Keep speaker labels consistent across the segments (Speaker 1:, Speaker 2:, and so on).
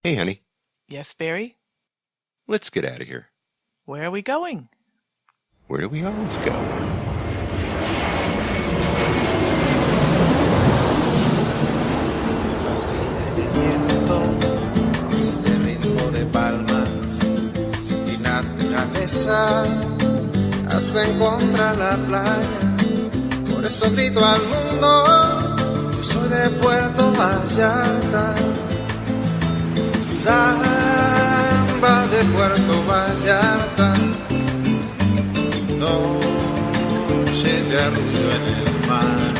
Speaker 1: Hey, honey,
Speaker 2: Yes, Barry?
Speaker 1: let's get out of here.
Speaker 2: Where are we going?
Speaker 1: Where do we always go?
Speaker 3: Fascina el viento, este ritmo de palmas, sin naturaleza, hasta encontrar la playa. Por eso grito al mundo, yo soy de Puerto Vallarta. Samba de Puerto Vallarta, noche de arrullo en el mar.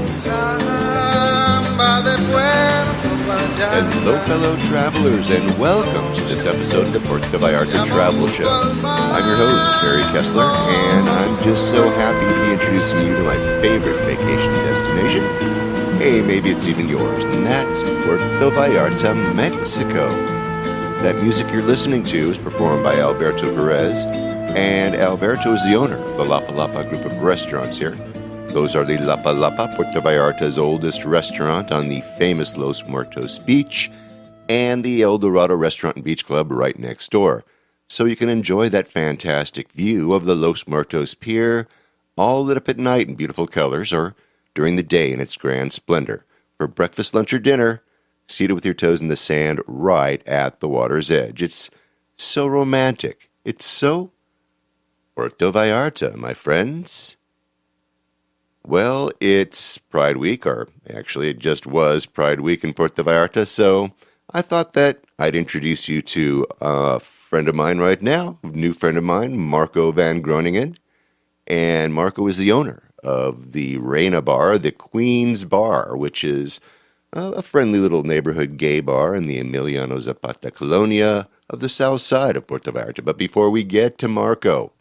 Speaker 3: Samba de Puerto Vallarta.
Speaker 1: Hello, fellow travelers, and welcome to this episode of the Puerto Vallarta Travel Show. I'm your host, Barry Kessler, and I'm just so happy to be introducing you to my favorite vacation destination. Hey, maybe it's even yours, and that's Puerto Vallarta, Mexico. That music you're listening to is performed by Alberto Perez, and Alberto is the owner of the Lapa Lapa group of restaurants here. Those are the Lapa Lapa, Puerto Vallarta's oldest restaurant on the famous Los Muertos Beach, and the El Dorado Restaurant and Beach Club right next door. So you can enjoy that fantastic view of the Los Muertos Pier, all lit up at night in beautiful colors, or during the day in its grand splendor. For breakfast, lunch, or dinner, seated with your toes in the sand right at the water's edge. It's so romantic. It's so Puerto Vallarta, my friends. Well, it's Pride Week, or actually it just was Pride Week in Puerto Vallarta, so I thought that I'd introduce you to a friend of mine right now, a new friend of mine, Marco Van Groningen. And Marco is the owner of the Reina Bar, the Queen's Bar, which is a friendly little neighborhood gay bar in the Emiliano Zapata colonia of the south side of Puerto Vallarta. But before we get to Marco,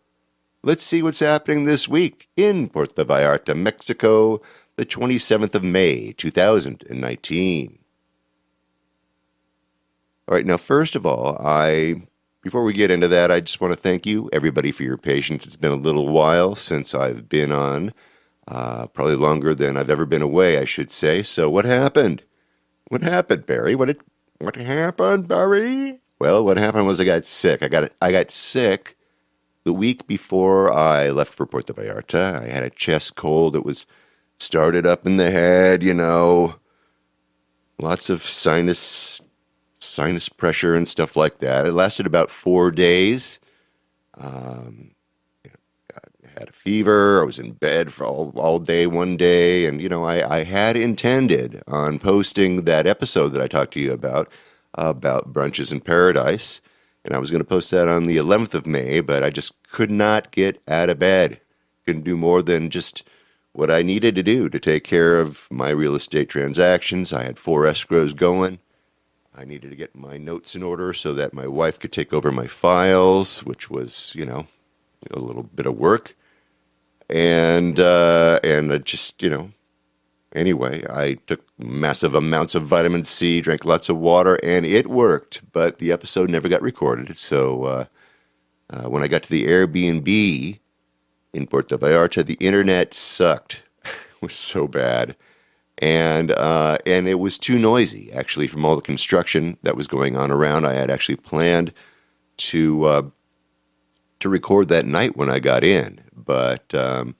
Speaker 1: let's see what's happening this week in Puerto Vallarta, Mexico, the 27th of May, 2019. All right, now, first of all, before we get into that, I just want to thank you, everybody, for your patience. It's been a little while since I've been on, probably longer than I've ever been away, I should say. So what happened? What happened, Barry? What happened, Barry? Well, what happened was I got sick. I got sick the week before I left for Puerto Vallarta. I had a chest cold. It was started up in the head, lots of sinus pressure and stuff like that. It lasted about 4 days. I had a fever. I was in bed for all day one day. And, I had intended on posting that episode that I talked to you about Brunches in Paradise. And I was going to post that on the 11th of May, but I just could not get out of bed. Couldn't do more than just what I needed to do to take care of my real estate transactions. I had 4 escrows going. I needed to get my notes in order so that my wife could take over my files, which was, a little bit of work. And I just, anyway, I took massive amounts of vitamin C, drank lots of water, and it worked. But the episode never got recorded. So when I got to the Airbnb in Puerto Vallarta, the internet sucked. It was so bad. And it was too noisy, actually, from all the construction that was going on around. I had actually planned to record that night when I got in. But, the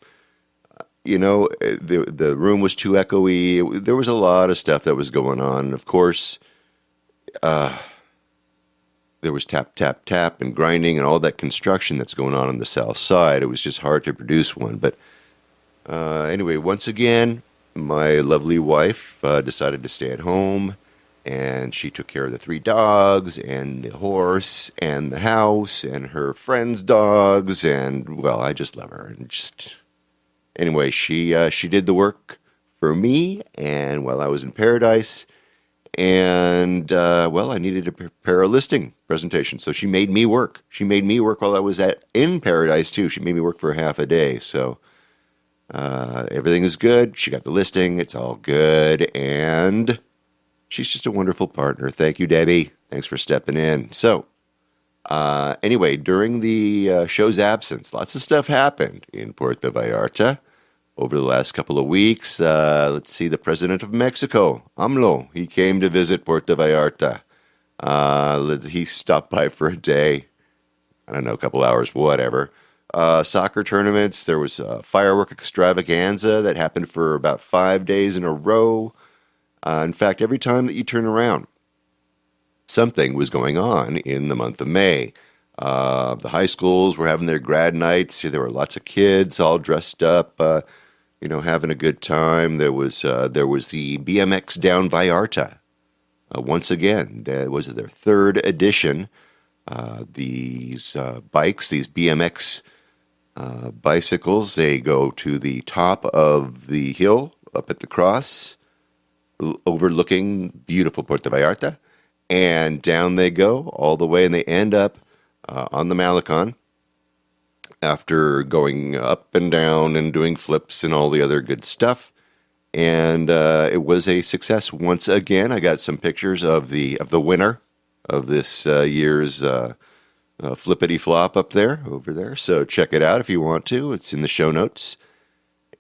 Speaker 1: room was too echoey. There was a lot of stuff that was going on. And of course, there was tap, tap, tap and grinding and all that construction that's going on the south side. It was just hard to produce one. But anyway, once again, my lovely wife decided to stay at home. And she took care of the 3 dogs and the horse and the house and her friends' dogs. And, well, I just love her. And just, anyway, she did the work for me and while I was in paradise. And, I needed to prepare a listing presentation. So she made me work. She made me work while I was in paradise, too. She made me work for half a day. So everything is good. She got the listing. It's all good. And she's just a wonderful partner. Thank you, Debbie. Thanks for stepping in. So, anyway, during the show's absence, lots of stuff happened in Puerto Vallarta. over the last couple of weeks. Let's see, the president of Mexico, AMLO, he came to visit Puerto Vallarta. He stopped by for a day. I don't know, a couple hours, whatever. Soccer tournaments. There was a firework extravaganza that happened for about 5 days in a row. In fact, every time that you turn around, something was going on in the month of May. The high schools were having their grad nights. There were lots of kids all dressed up, having a good time. There was the BMX Down Vallarta. Once again, that was their third edition. These bikes, these BMX bicycles, they go to the top of the hill up at the cross, overlooking beautiful Puerto Vallarta, and down they go all the way, and they end up on the Malecon after going up and down and doing flips and all the other good stuff. And it was a success once again. I got some pictures of the winner of this year's flippity flop over there. So check it out if you want to. It's in the show notes.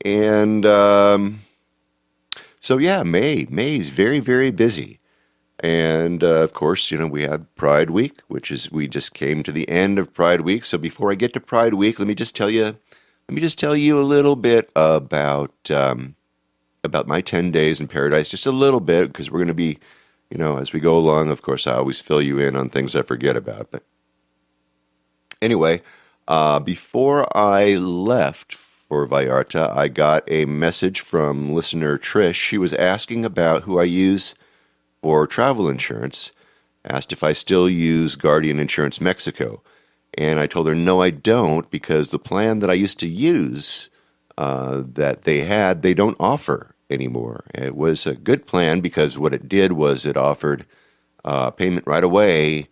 Speaker 1: And so yeah, May's very, very busy. And of course, we had Pride Week, we just came to the end of Pride Week. So before I get to Pride Week, let me just tell you a little bit about my 10 days in paradise, just a little bit, because we're going to be, as we go along. Of course, I always fill you in on things I forget about. But anyway, before I left for Vallarta, I got a message from listener Trish. She was asking about who I use for travel insurance, asked if I still use Guardian Insurance Mexico. And I told her, no, I don't, because the plan that I used to use that they don't offer anymore. It was a good plan because what it did was it offered payment right away.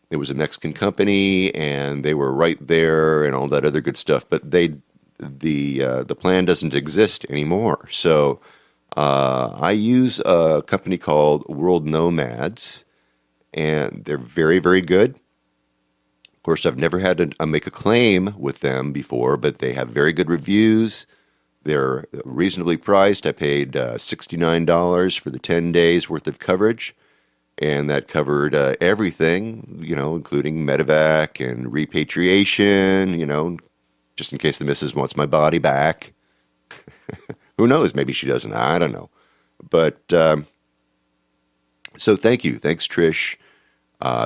Speaker 1: It was a Mexican company, and they were right there and all that other good stuff. But the plan doesn't exist anymore. So I use a company called World Nomads, and they're very, very good. Of course, I've never had to make a claim with them before, but they have very good reviews. They're reasonably priced. I paid $69 for the 10 days worth of coverage, and that covered everything, including medevac and repatriation, just in case the missus wants my body back. Who knows? Maybe she doesn't. I don't know. But so thank you. Thanks, Trish.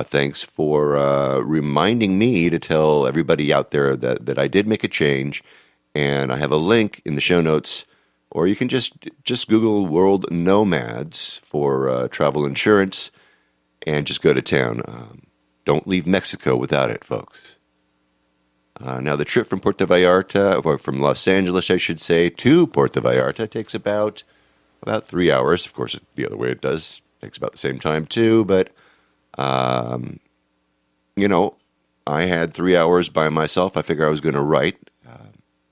Speaker 1: Thanks for reminding me to tell everybody out there that I did make a change. And I have a link in the show notes, or you can just Google World Nomads for travel insurance and just go to town. Don't leave Mexico without it, folks. Now, the trip from Puerto Vallarta, or from Los Angeles, I should say, to Puerto Vallarta takes about 3 hours. Of course, the other way it does. Takes about the same time, too. But, I had 3 hours by myself. I figured I was going to write.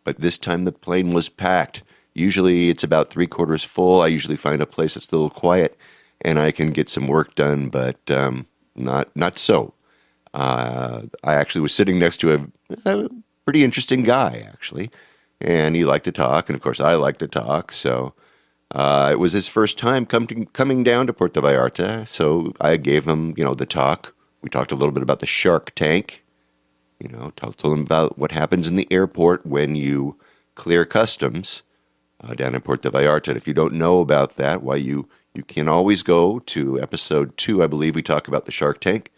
Speaker 1: But this time the plane was packed. Usually it's about 3/4 full. I usually find a place that's a little quiet, and I can get some work done, but not so. I actually was sitting next to a pretty interesting guy, actually, and he liked to talk, and of course I like to talk, so it was his first time coming down to Puerto Vallarta, so I gave him, the talk. We talked a little bit about the Shark Tank, told him about what happens in the airport when you clear customs down in Puerto Vallarta. And if you don't know about that, why you can always go to episode 2, I believe we talk about the Shark Tank.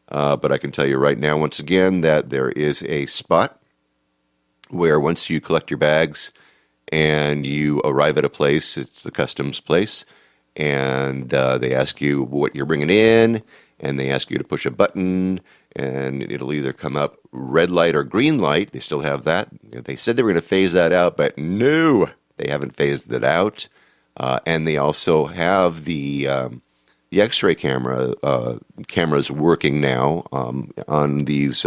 Speaker 1: But I can tell you right now, once again, that there is a spot where once you collect your bags and you arrive at a place, it's the customs place, and they ask you what you're bringing in, and they ask you to push a button, and it'll either come up red light or green light. They still have that. They said they were going to phase that out, but no, they haven't phased it out. And they also have the X-ray cameras working now on these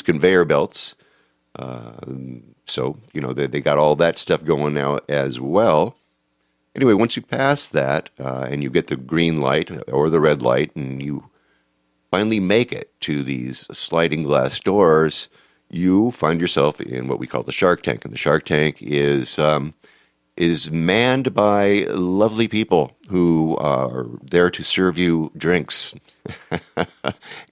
Speaker 1: conveyor belts. So they got all that stuff going now as well. Anyway, once you pass that and you get the green light or the red light, and you finally make it to these sliding glass doors, you find yourself in what we call the Shark Tank. And the Shark Tank is manned by lovely people who are there to serve you drinks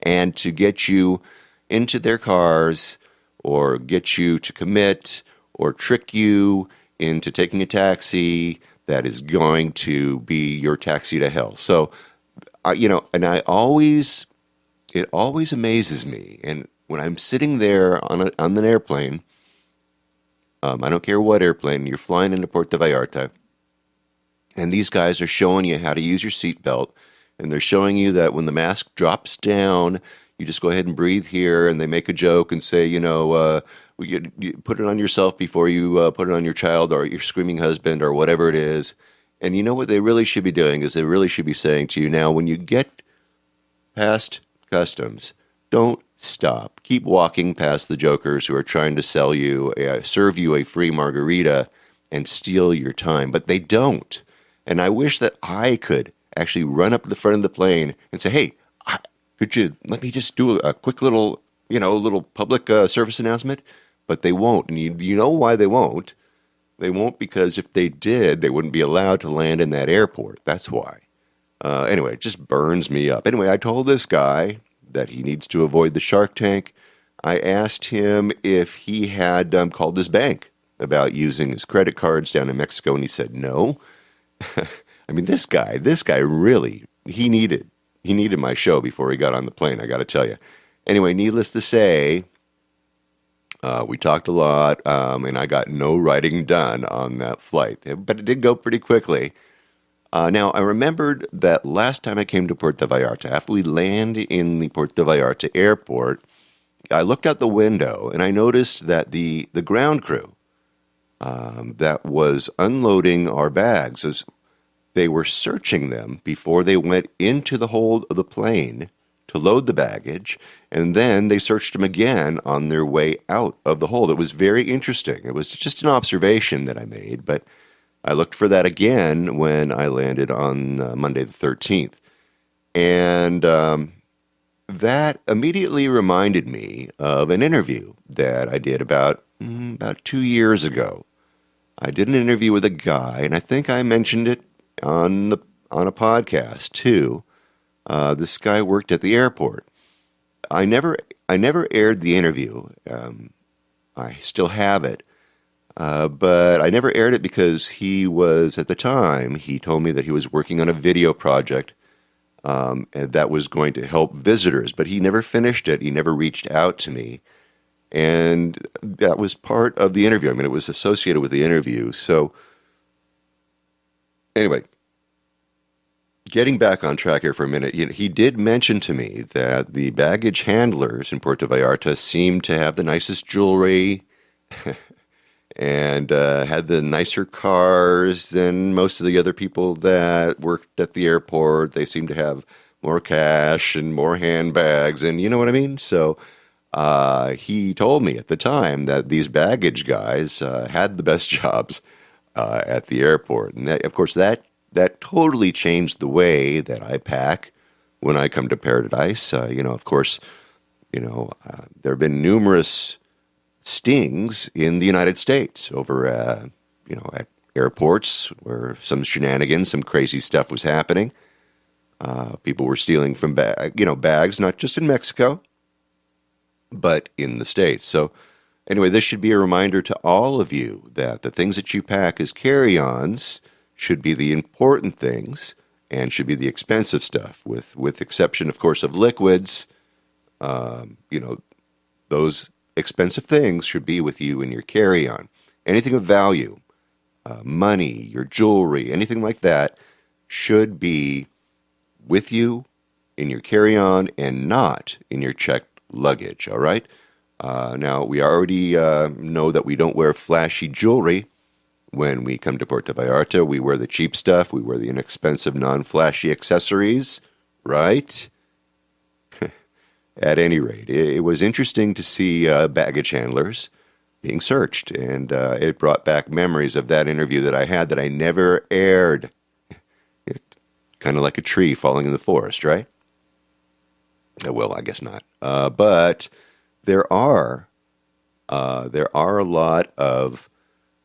Speaker 1: and to get you into their cars or get you to commit or trick you into taking a taxi that is going to be your taxi to hell. So, and it always amazes me. And when I'm sitting there on an airplane, I don't care what airplane, you're flying into Puerto Vallarta, and these guys are showing you how to use your seatbelt, and they're showing you that when the mask drops down, you just go ahead and breathe here, and they make a joke and say, you put it on yourself before you put it on your child or your screaming husband or whatever it is. And you know what they really should be doing is they really should be saying to you, now, when you get past customs, don't stop. Keep walking past the jokers who are trying to serve you a free margarita and steal your time. But they don't. And I wish that I could actually run up to the front of the plane and say, hey, could you let me just do a quick little public service announcement? But they won't. And you know why they won't? They won't because if they did, they wouldn't be allowed to land in that airport. That's why. Anyway, it just burns me up. Anyway, I told this guy that he needs to avoid the Shark Tank. I asked him if he had called his bank about using his credit cards down in Mexico, and he said no. I mean, this guy really, he needed my show before he got on the plane, I got to tell you. Anyway, needless to say, we talked a lot, and I got no writing done on that flight, but it did go pretty quickly. Now, I remembered that last time I came to Puerto Vallarta, after we landed in the Puerto Vallarta airport, I looked out the window and I noticed that the ground crew that was unloading our bags, they were searching them before they went into the hold of the plane to load the baggage, and then they searched them again on their way out of the hold. It was very interesting. It was just an observation that I made, but I looked for that again when I landed on Monday the 13th. And that immediately reminded me of an interview that I did about 2 years ago. I did an interview with a guy, and I think I mentioned it on a podcast too. This guy worked at the airport. I never aired the interview. I still have it. But I never aired it because at the time, he told me that he was working on a video project and that was going to help visitors, but he never finished it. He never reached out to me. And that was part of the interview. I mean, it was associated with the interview. So anyway, getting back on track here for a minute, he did mention to me that the baggage handlers in Puerto Vallarta seemed to have the nicest jewelry and had the nicer cars than most of the other people that worked at the airport. They seemed to have more cash and more handbags, and you know what I mean? So he told me at the time that these baggage guys had the best jobs at the airport. And that, of course, that totally changed the way that I pack when I come to Paradise. Of course, there have been numerous stings in the United States over, at airports where some shenanigans, some crazy stuff was happening. People were stealing from bags, not just in Mexico, but in the States. So anyway, this should be a reminder to all of you that the things that you pack as carry-ons should be the important things and should be the expensive stuff, with exception, of course, of liquids. Those expensive things should be with you in your carry-on. Anything of value, money, your jewelry, anything like that should be with you in your carry-on and not in your checked luggage, all right? Now, we already know that we don't wear flashy jewelry when we come to Puerto Vallarta. We wear the cheap stuff. We wear the inexpensive, non-flashy accessories, right? At any rate, it was interesting to see baggage handlers being searched, and it brought back memories of that interview that I had that I never aired. Kind of like a tree falling in the forest, right? Well, I guess not. But there are There are a lot of,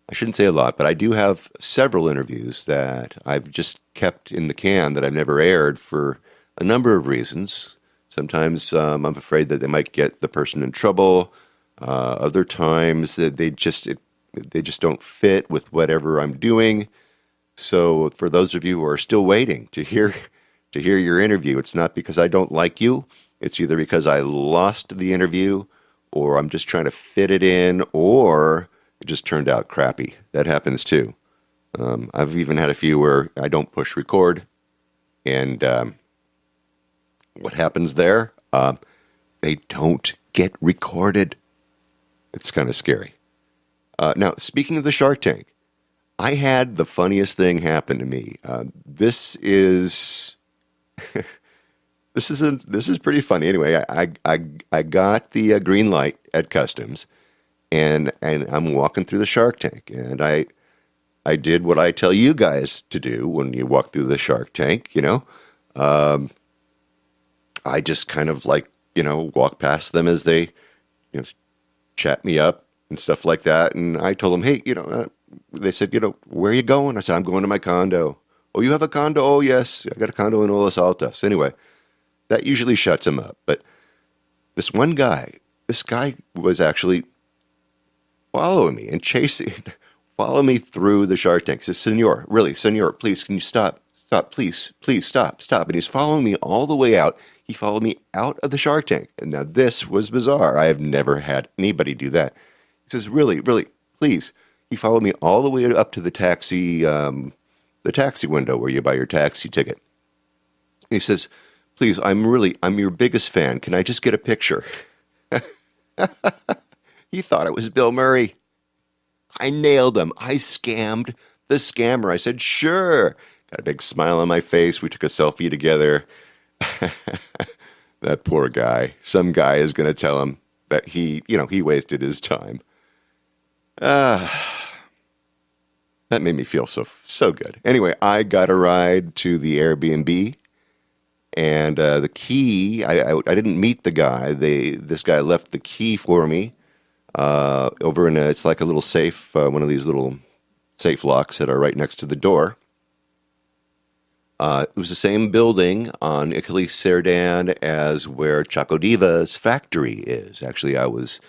Speaker 1: I shouldn't say a lot, but I do have several interviews that I've just kept in the can that I've never aired for a number of reasons. Sometimes I'm afraid that they might get the person in trouble. Other times that they just don't fit with whatever I'm doing. So for those of you who are still waiting to hear your interview, it's not because I don't like you. It's either because I lost the interview, or I'm just trying to fit it in, or it just turned out crappy. That happens too. I've even had a few where I don't push record, and what happens there? They don't get recorded. It's kind of scary. Now, speaking of the Shark Tank, I had the funniest thing happen to me. This is this is pretty funny. Anyway, I got the green light at customs, and I'm walking through the Shark Tank, and I did what I tell you guys to do when you walk through the Shark Tank. I just kind of walk past them as they chat me up and stuff like that, and I told them, hey, they said, where are you going? I said, I'm going to my condo. Oh, you have a condo? Oh, yes, I got a condo in Los Altos. Anyway, that usually shuts him up. But this guy was actually following me and follow me through the Shark Tank. He says, Senor, please, can you stop, please, stop. And he's following me all the way out. He followed me out of the Shark Tank. And now this was bizarre. I have never had anybody do that. He says, really, please. He followed me all the way up to the taxi window where you buy your taxi ticket. He says, please, I'm your biggest fan. Can I just get a picture? He thought it was Bill Murray. I nailed him. I scammed the scammer. I said, sure. Got a big smile on my face. We took a selfie together. That poor guy. Some guy is going to tell him that he wasted his time. That made me feel so good. Anyway, I got a ride to the Airbnb, and the key, I didn't meet the guy. This guy left the key for me over in it's like a little safe, one of these little safe locks that are right next to the door. It was the same building on Icali Cerdan as where Choco Diva's factory is. Actually, I was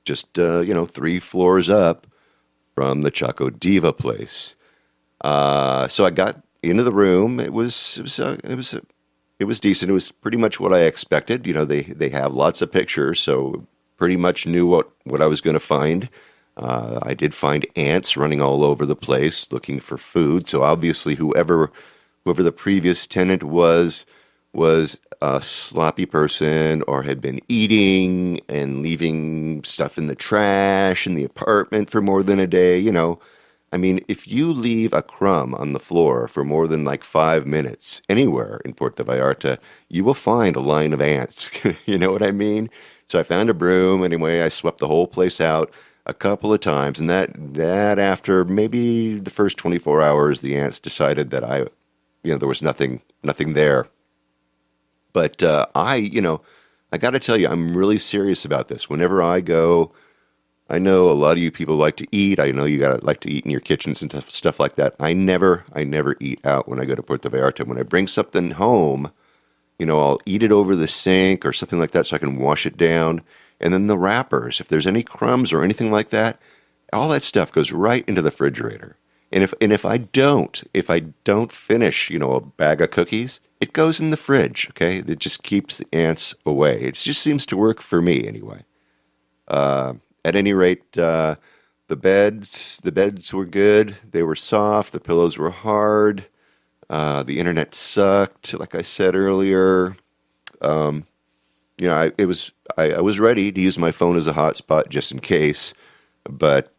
Speaker 1: just 3 floors up from the Choco Diva place. So I got into the room. It was decent. It was pretty much what I expected. They have lots of pictures, so pretty much knew what I was going to find. I did find ants running all over the place looking for food. So obviously, whoever the previous tenant was a sloppy person or had been eating and leaving stuff in the trash in the apartment for more than a day. I mean, if you leave a crumb on the floor for more than 5 minutes anywhere in Puerto Vallarta, you will find a line of ants. You know what I mean? So I found a broom. Anyway, I swept the whole place out a couple of times, and that after maybe the first 24 hours, the ants decided that there was nothing there. But I got to tell you, I'm really serious about this. Whenever I go, I know a lot of you people like to eat. I know you like to eat in your kitchens and stuff like that. I never eat out when I go to Puerto Vallarta. When I bring something home, I'll eat it over the sink or something like that so I can wash it down. And then the wrappers, if there's any crumbs or anything like that, all that stuff goes right into the refrigerator. And if I don't finish, a bag of cookies, it goes in the fridge. Okay, it just keeps the ants away. It just seems to work for me anyway. At any rate, the beds were good. They were soft. The pillows were hard. The internet sucked, like I said earlier. I was ready to use my phone as a hotspot just in case, but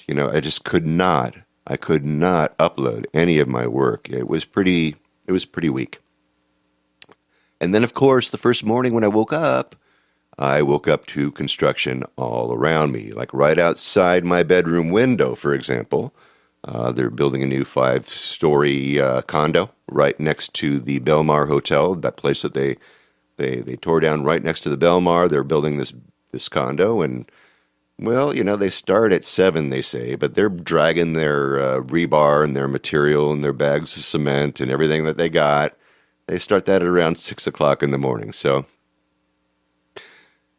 Speaker 1: I just could not. I could not upload any of my work. It was pretty weak. And then, of course, the first morning when I woke up to construction all around me, like right outside my bedroom window, for example. They're building a new 5-story condo right next to the Belmar Hotel, that place that they tore down right next to the Belmar. They're building this condo, and Well, they start at 7, they say, but they're dragging their rebar and their material and their bags of cement and everything that they got. They start that at around 6 o'clock in the morning. So,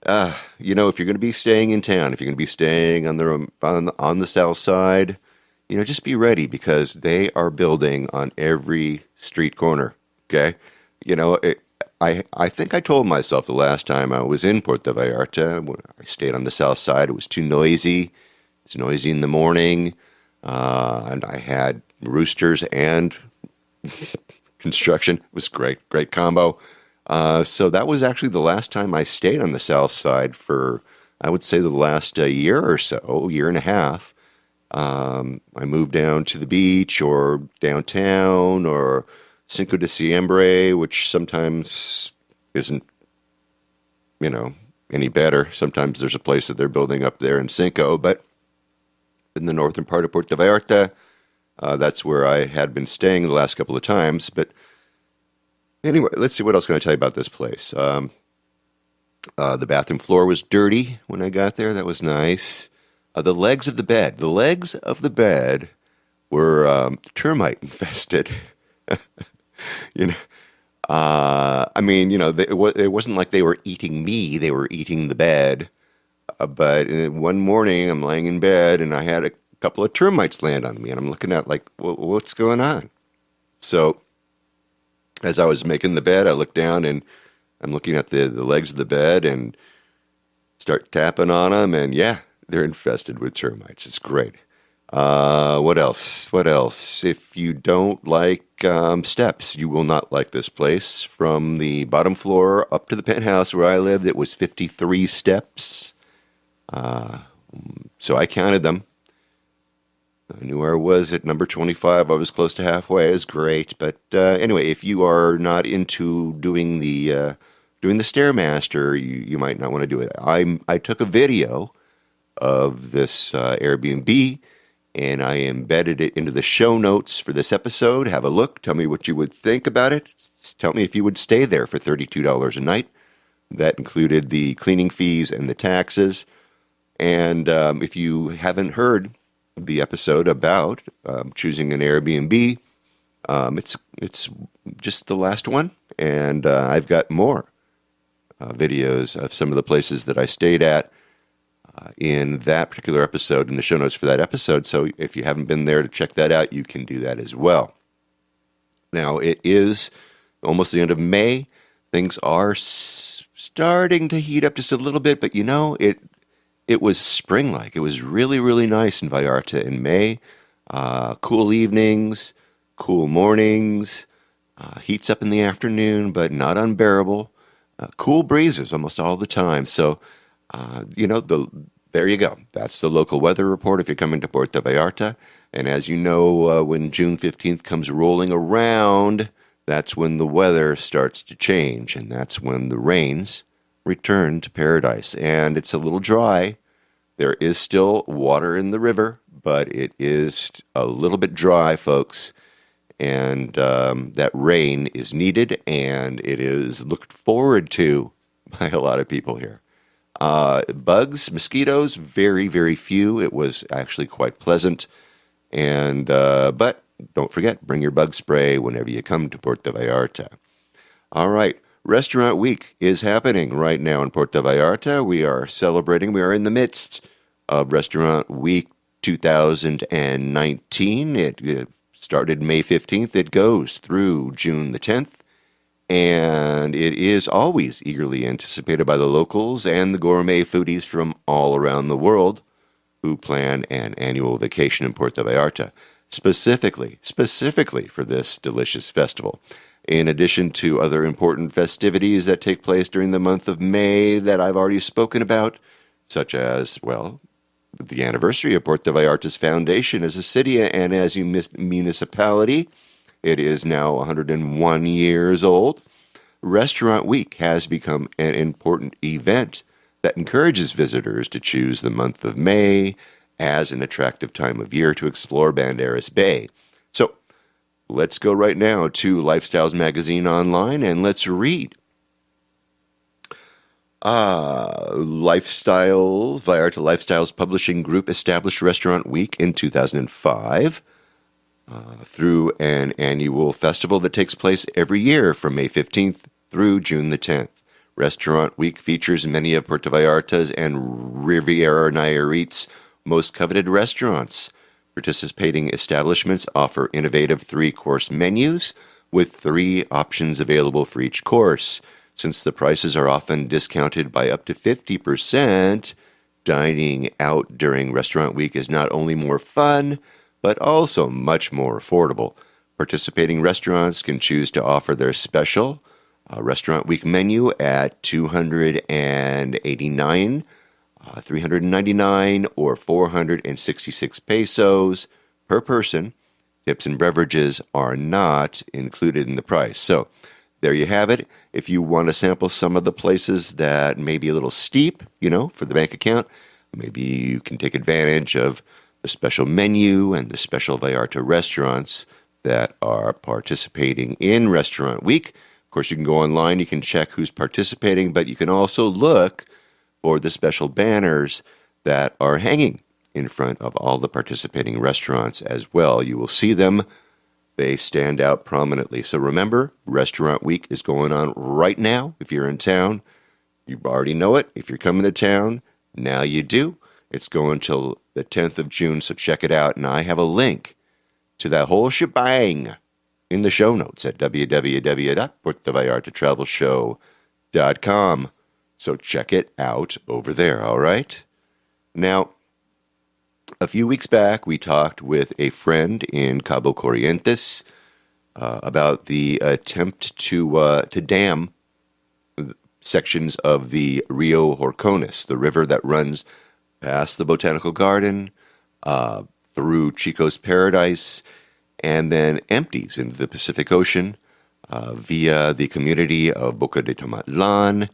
Speaker 1: if you're going to be staying in town, if you're going to be staying on the south side, just be ready because they are building on every street corner. Okay, I think I told myself the last time I was in Puerto Vallarta, when I stayed on the south side, it was too noisy. It's noisy in the morning, and I had roosters and construction. It was great combo. So that was actually the last time I stayed on the south side for, I would say, the last year or so, year and a half. I moved down to the beach or downtown or Cinco de Diciembre, which sometimes isn't, any better. Sometimes there's a place that they're building up there in Cinco, but in the northern part of Puerto Vallarta, that's where I had been staying the last couple of times. But anyway, let's see what else can I tell you about this place. The bathroom floor was dirty when I got there. That was nice. The legs of the bed were termite infested. It wasn't like they were eating me, they were eating the bed. But one morning I'm laying in bed and I had a couple of termites land on me and I'm looking at like, what's going on? So as I was making the bed, I looked down and I'm looking at the legs of the bed and start tapping on them and yeah, they're infested with termites. It's great. What else? If you don't like steps, you will not like this place. From the bottom floor up to the penthouse where I lived, it was 53 steps. So I counted them. I knew where I was at number 25. I was close to halfway. It was great. But anyway, if you are not into doing the Stairmaster, you might not want to do it. I took a video of this Airbnb, and I embedded it into the show notes for this episode. Have a look. Tell me what you would think about it. Tell me if you would stay there for $32 a night. That included the cleaning fees and the taxes. And if you haven't heard the episode about choosing an Airbnb, it's just the last one. And I've got more videos of some of the places that I stayed at in that particular episode, in the show notes for that episode. So if you haven't been there to check that out, you can do that as well. Now, it is almost the end of May. Things are starting to heat up just a little bit, but it was spring-like. It was really, really nice in Vallarta in May. Cool evenings, cool mornings, heats up in the afternoon, but not unbearable. Cool breezes almost all the time. So, there you go. That's the local weather report if you're coming to Puerto Vallarta. And as you know, when June 15th comes rolling around, that's when the weather starts to change, and that's when the rains return to paradise. And it's a little dry. There is still water in the river, but it is a little bit dry, folks. And that rain is needed, and it is looked forward to by a lot of people here. Bugs, mosquitoes, very, very few. It was actually quite pleasant. And but don't forget, bring your bug spray whenever you come to Puerto Vallarta. All right, Restaurant Week is happening right now in Puerto Vallarta. We are celebrating. We are in the midst of Restaurant Week 2019. It started May 15th. It goes through June the 10th. And it is always eagerly anticipated by the locals and the gourmet foodies from all around the world who plan an annual vacation in Puerto Vallarta, specifically for this delicious festival. In addition to other important festivities that take place during the month of May that I've already spoken about, such as, well, the anniversary of Puerto Vallarta's foundation as a city and as a municipality. It is now 101 years old. Restaurant Week has become an important event that encourages visitors to choose the month of May as an attractive time of year to explore Banderas Bay. So let's go right now to Lifestyles Magazine online and let's read Vallarta Lifestyles Publishing Group established Restaurant Week in 2005 through an annual festival that takes place every year from May 15th through June the 10th. Restaurant Week features many of Puerto Vallarta's and Riviera Nayarit's most coveted restaurants. Participating establishments offer innovative 3-course menus with 3 options available for each course. Since the prices are often discounted by up to 50%, dining out during Restaurant Week is not only more fun, but also much more affordable. Participating restaurants can choose to offer their special Restaurant Week menu at $289, $399, or 466 pesos per person. Tips and beverages are not included in the price. So there you have it. If you want to sample some of the places that may be a little steep, for the bank account, maybe you can take advantage of the special menu and the special Vallarta restaurants that are participating in Restaurant Week. Of course, you can go online, you can check who's participating, but you can also look for the special banners that are hanging in front of all the participating restaurants as well. You will see them. They stand out prominently. So remember, Restaurant Week is going on right now. If you're in town, you already know it. If you're coming to town, now you do. It's going till the 10th of June, so check it out. And I have a link to that whole shebang in the show notes at www.puertovallartatravelshow.com. So check it out over there, all right? Now, a few weeks back, we talked with a friend in Cabo Corrientes about the attempt to dam sections of the Rio Horcones, the river that runs past the Botanical Garden, through Chico's Paradise, and then empties into the Pacific Ocean via the community of Boca de Tomatlan,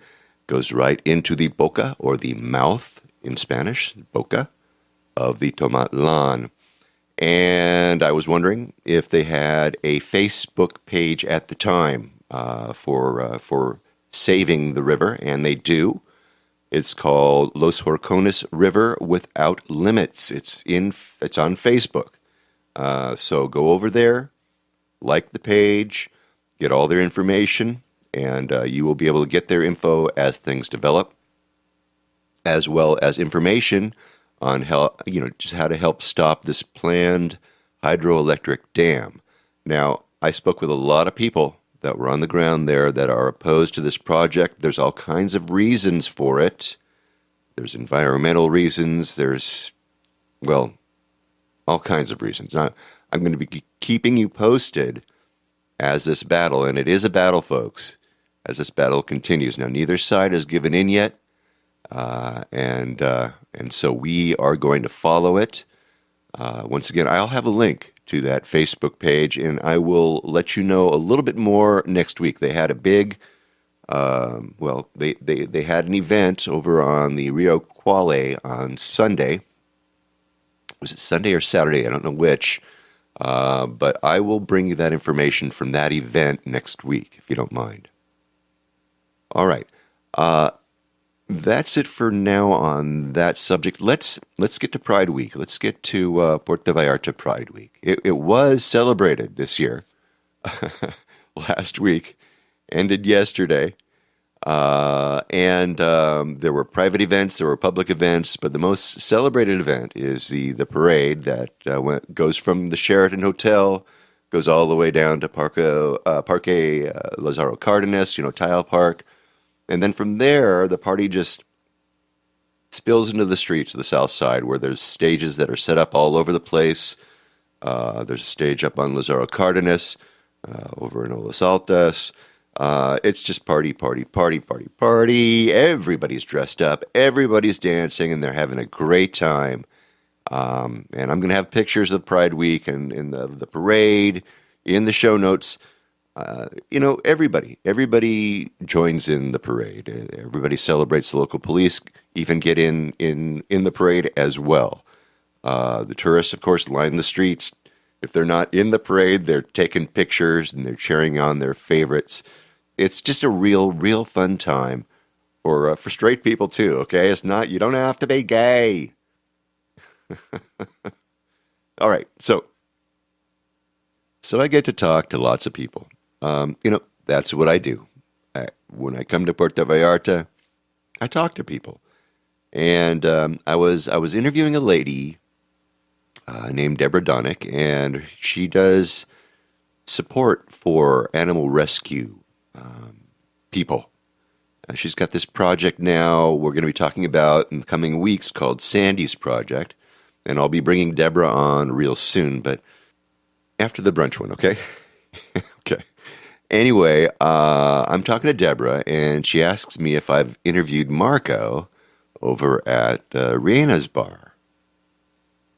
Speaker 1: goes right into the boca, or the mouth in Spanish, boca, of the Tomatlan. And I was wondering if they had a Facebook page at the time for saving the river, and they do. It's called Los Horcones River Without Limits. It's on Facebook. So go over there, like the page, get all their information, and you will be able to get their info as things develop, as well as information on how, just how to help stop this planned hydroelectric dam. Now, I spoke with a lot of people that were on the ground there that are opposed to this project. There's all kinds of reasons for it. There's environmental reasons. There's, all kinds of reasons. Now, I'm going to be keeping you posted as this battle, and it is a battle, folks, as this battle continues. Now, neither side has given in yet, and so we are going to follow it. Once again, I'll have a link to that Facebook page, and I will let you know a little bit more next week. They had a big, they had an event over on the Rio Quale on Sunday. Was it Sunday or Saturday? I don't know which. But I will bring you that information from that event next week, if you don't mind. All right. That's it for now on that subject. Let's get to Pride Week. Let's get to Puerto Vallarta Pride Week. It was celebrated this year. Last week. Ended yesterday. And there were private events, there were public events, but the most celebrated event is the parade that goes from the Sheraton Hotel, goes all the way down to Parque Lazaro Cardenas, Tile Park. And then from there, the party just spills into the streets of the south side, where there's stages that are set up all over the place. There's a stage up on Lazaro Cardenas, over in Olas Altas. It's just party. Everybody's dressed up. Everybody's dancing, and they're having a great time. And I'm going to have pictures of Pride Week and the parade in the show notes. Everybody joins in the parade. Everybody celebrates. The local police even get in the parade as well. The tourists, of course, line the streets. If they're not in the parade, they're taking pictures and they're cheering on their favorites. It's just a real fun time or for straight people too. Okay, it's not. You don't have to be gay. All right, so I get to talk to lots of people. That's what I do. When I come to Puerto Vallarta, I talk to people. And I was interviewing a lady named Deborah Donick, and she does support for animal rescue people. She's got this project now we're going to be talking about in the coming weeks called Sandy's Project, and I'll be bringing Deborah on real soon, but after the brunch one, okay? Okay. Anyway, I'm talking to Deborah, and she asks me if I've interviewed Marco over at Reinas bar.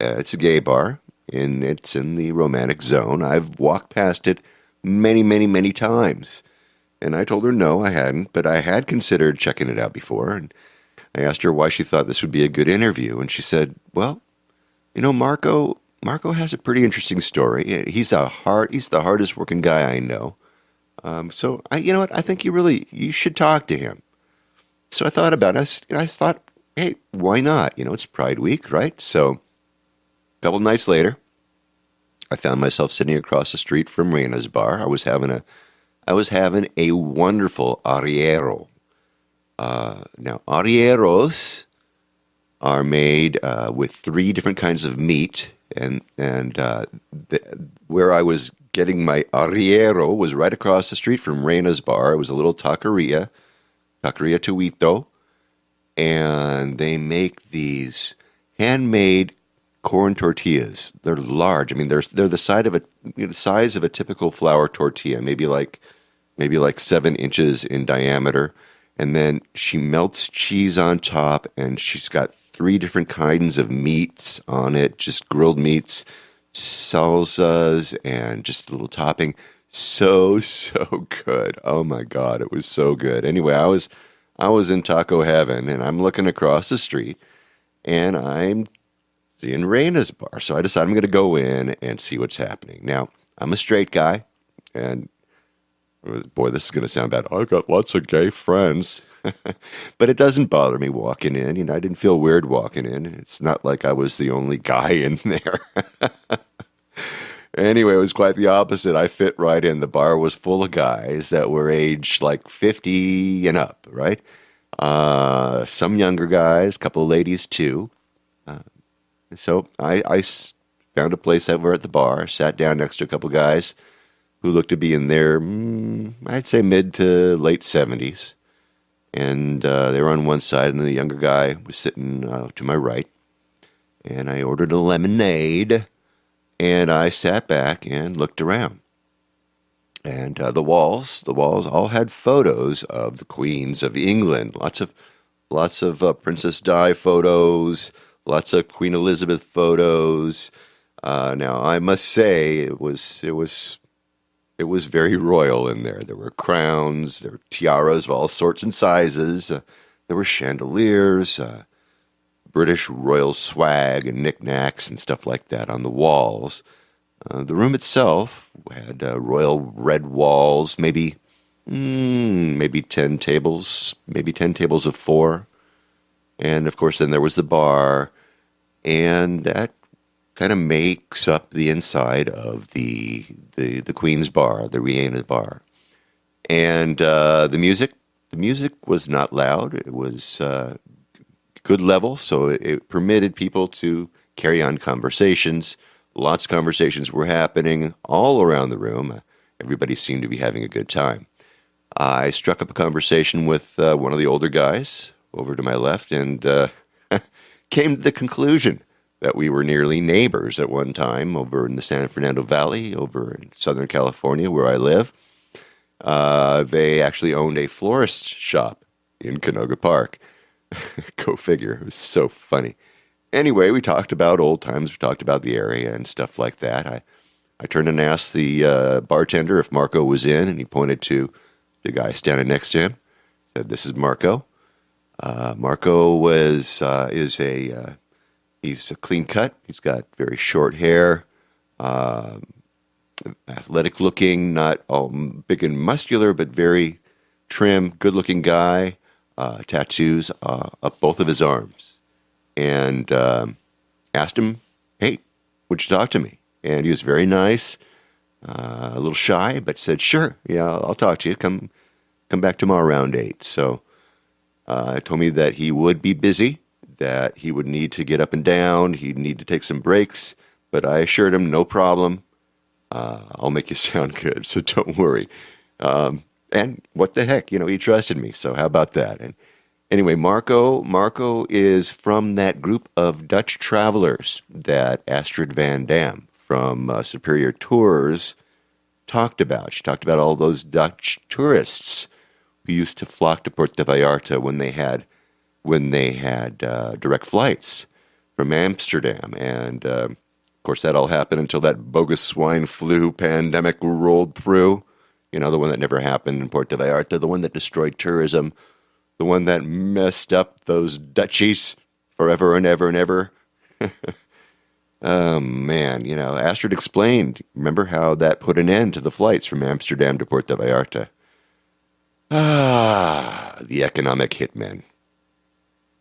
Speaker 1: It's a gay bar, and it's in the romantic zone. I've walked past it many, many, many times. And I told her no, I hadn't, but I had considered checking it out before. And I asked her why she thought this would be a good interview. And she said, well, Marco has a pretty interesting story. He's the hardest working guy I know. So you know what? I think you should talk to him. So I thought about it. I thought, hey, why not? It's Pride Week, right? So a couple nights later, I found myself sitting across the street from Reina's bar. I was having a wonderful arriero. Now, arrieros are made with 3 different kinds of meat, and where I was getting my arriero was right across the street from Reina's bar. It was a little taqueria Tuito, and they make these handmade corn tortillas. They're large. I mean, they're the size of a typical flour tortilla, maybe like 7 inches in diameter. And then she melts cheese on top, and she's got 3 different kinds of meats on it, just grilled meats, salsas, and just a little topping. So good. Oh my God, it was so good. Anyway, I was in taco heaven, and I'm looking across the street, and I'm seeing Reina's bar. So I decided I'm going to go in and see what's happening. Now, I'm a straight guy, and boy, this is going to sound bad. I've got lots of gay friends. But it doesn't bother me walking in. I didn't feel weird walking in. It's not like I was the only guy in there. Anyway, it was quite the opposite. I fit right in. The bar was full of guys that were aged like 50 and up, right? Some younger guys, a couple of ladies too. So I found a place over at the bar, sat down next to a couple of guys who looked to be in their, I'd say mid to late 70s. And they were on one side, and the younger guy was sitting to my right. And I ordered a lemonade, and I sat back and looked around. And the walls all had photos of the queens of England. Lots of Princess Di photos, lots of Queen Elizabeth photos. Now, I must say it was very royal in there. There were crowns, there were tiaras of all sorts and sizes. There were chandeliers, British royal swag and knickknacks and stuff like that on the walls. The room itself had royal red walls, maybe 10 tables, maybe 10 tables of 4. And, of course, then there was the bar, and that kind of makes up the inside of the Queen's Bar, the Reina Bar. And the music was not loud. It was good level, so it permitted people to carry on conversations. Lots of conversations were happening all around the room. Everybody seemed to be having a good time. I struck up a conversation with one of the older guys over to my left, and came to the conclusion that we were nearly neighbors at one time over in the San Fernando Valley, over in Southern California, where I live. They actually owned a florist shop in Canoga Park. Go figure. It was so funny. Anyway, we talked about old times. We talked about the area and stuff like that. I turned and asked the bartender if Marco was in, and he pointed to the guy standing next to him. Said, "This is Marco." Marco he's a clean cut. He's got very short hair, athletic looking, not all big and muscular, but very trim, good looking guy. tattoos up both of his arms, and asked him, "Hey, would you talk to me?" And he was very nice, a little shy, but said, "Sure, yeah, I'll talk to you. Come back tomorrow around 8." So told me that he would be busy, that he would need to get up and down, he'd need to take some breaks, but I assured him, no problem. I'll make you sound good, so don't worry. And what the heck, he trusted me, so how about that? And anyway, Marco is from that group of Dutch travelers that Astrid Van Dam from Superior Tours talked about. She talked about all those Dutch tourists who used to flock to Puerto Vallarta when they had direct flights from Amsterdam. And of course, that all happened until that bogus swine flu pandemic rolled through. The one that never happened in Puerto Vallarta, the one that destroyed tourism, the one that messed up those Dutchies forever and ever and ever. Oh, man, Astrid explained, remember how that put an end to the flights from Amsterdam to Puerto Vallarta. The economic hitmen.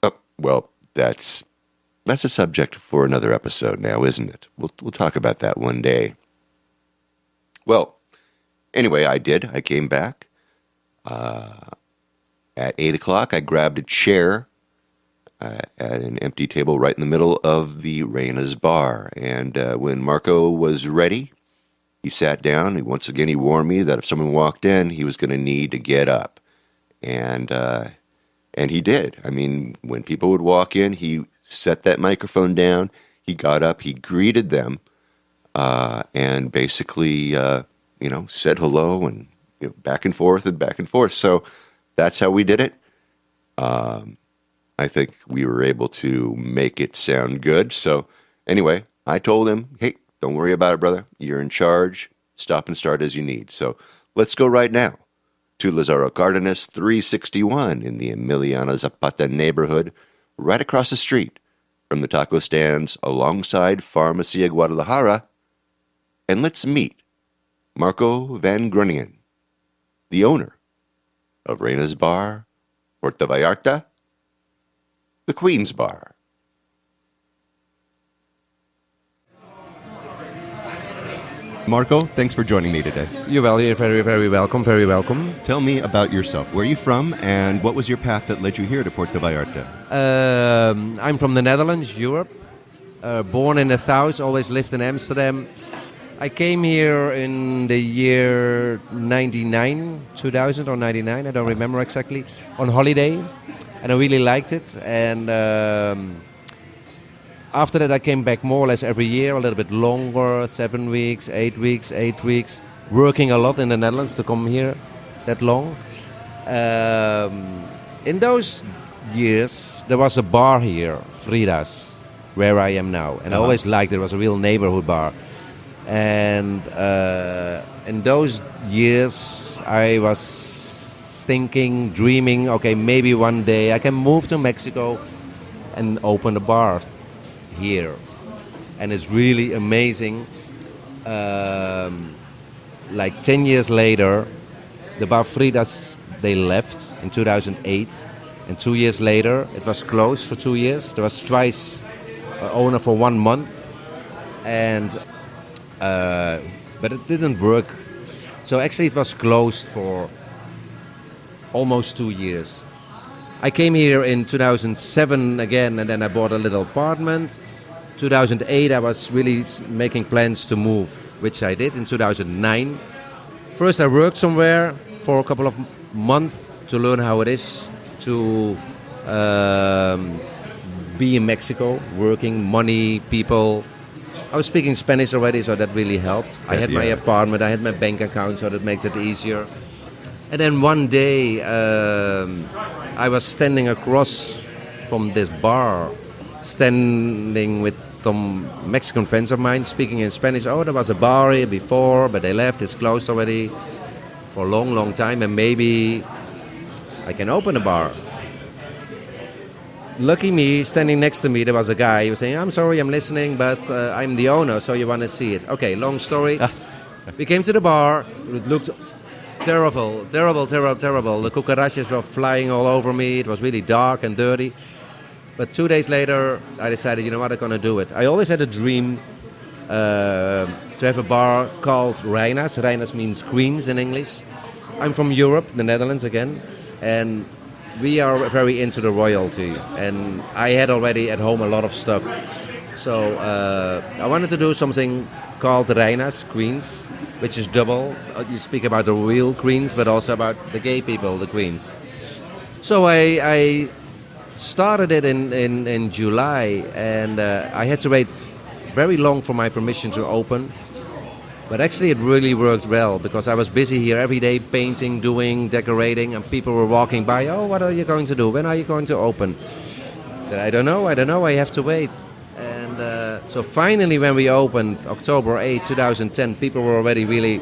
Speaker 1: Oh, well, that's a subject for another episode now, isn't it? We'll talk about that one day. Well, anyway, I did. I came back. At 8 o'clock, I grabbed a chair at an empty table right in the middle of the Reinas bar. And when Marco was ready, he sat down. Once again, he warned me that if someone walked in, he was going to need to get up. And he did. I mean, when people would walk in, he set that microphone down. He got up. He greeted them and basically, said hello and back and forth and back and forth. So that's how we did it. I think we were able to make it sound good. So anyway, I told him, hey, don't worry about it, brother. You're in charge. Stop and start as you need. So let's go right now to Lazaro Cardenas 361 in the Emiliana Zapata neighborhood, right across the street from the taco stands alongside Farmacia Guadalajara. And let's meet Marco Van Groningen, the owner of Reinas Bar, Puerto Vallarta, the Queen's Bar. Marco, thanks for joining me today.
Speaker 4: You're very, very welcome, very welcome.
Speaker 1: Tell me about yourself. Where are you from, and what was your path that led you here to Puerto Vallarta?
Speaker 4: I'm from the Netherlands, Europe. Born in the South, always lived in Amsterdam. I came here in the year 99, 2000 or 99, I don't remember exactly, on holiday. And I really liked it. And after that, I came back more or less every year, a little bit longer, 7 weeks, 8 weeks, working a lot in the Netherlands to come here that long. In those years, there was a bar here, Frida's, where I am now. And I always liked it. It was a real neighborhood bar. And in those years, I was thinking, dreaming, okay, maybe one day I can move to Mexico and open a bar here. And it's really amazing. Like 10 years later, the bar Frida's, they left in 2008. And 2 years later, it was closed for 2 years. There was twice owner for 1 month. And but it didn't work. So actually it was closed for almost 2 years. I came here in 2007 again, and then I bought a little apartment. 2008 I was really making plans to move, which I did in 2009. First I worked somewhere for a couple of months to learn how it is to be in Mexico, working, money, people. I was speaking Spanish already, so that really helped. I had my apartment, I had my bank account, so that makes it easier. And then one day, I was standing across from this bar, standing with some Mexican friends of mine, speaking in Spanish. Oh, there was a bar here before, but they left, it's closed already for a long, long time, and maybe I can open a bar. Lucky me, standing next to me, there was a guy who was saying, I'm sorry, I'm listening, but I'm the owner, so you want to see it. Okay, long story. We came to the bar. It looked Terrible, terrible, terrible, terrible. The cucarachas were flying all over me. It was really dark and dirty. But 2 days later, I decided, you know what, I'm going to do it. I always had a dream to have a bar called Reinas. Reinas means queens in English. I'm from Europe, the Netherlands again, and we are very into the royalty. And I had already at home a lot of stuff. So I wanted to do something called Reinas, queens, which is double. You speak about the real queens, but also about the gay people, the queens. So I started it in July, and I had to wait very long for my permission to open. But actually it really worked well, because I was busy here every day painting, doing, decorating, and people were walking by, oh, what are you going to do? When are you going to open? I said, I don't know, I have to wait. And so finally when we opened, October 8, 2010, people were already really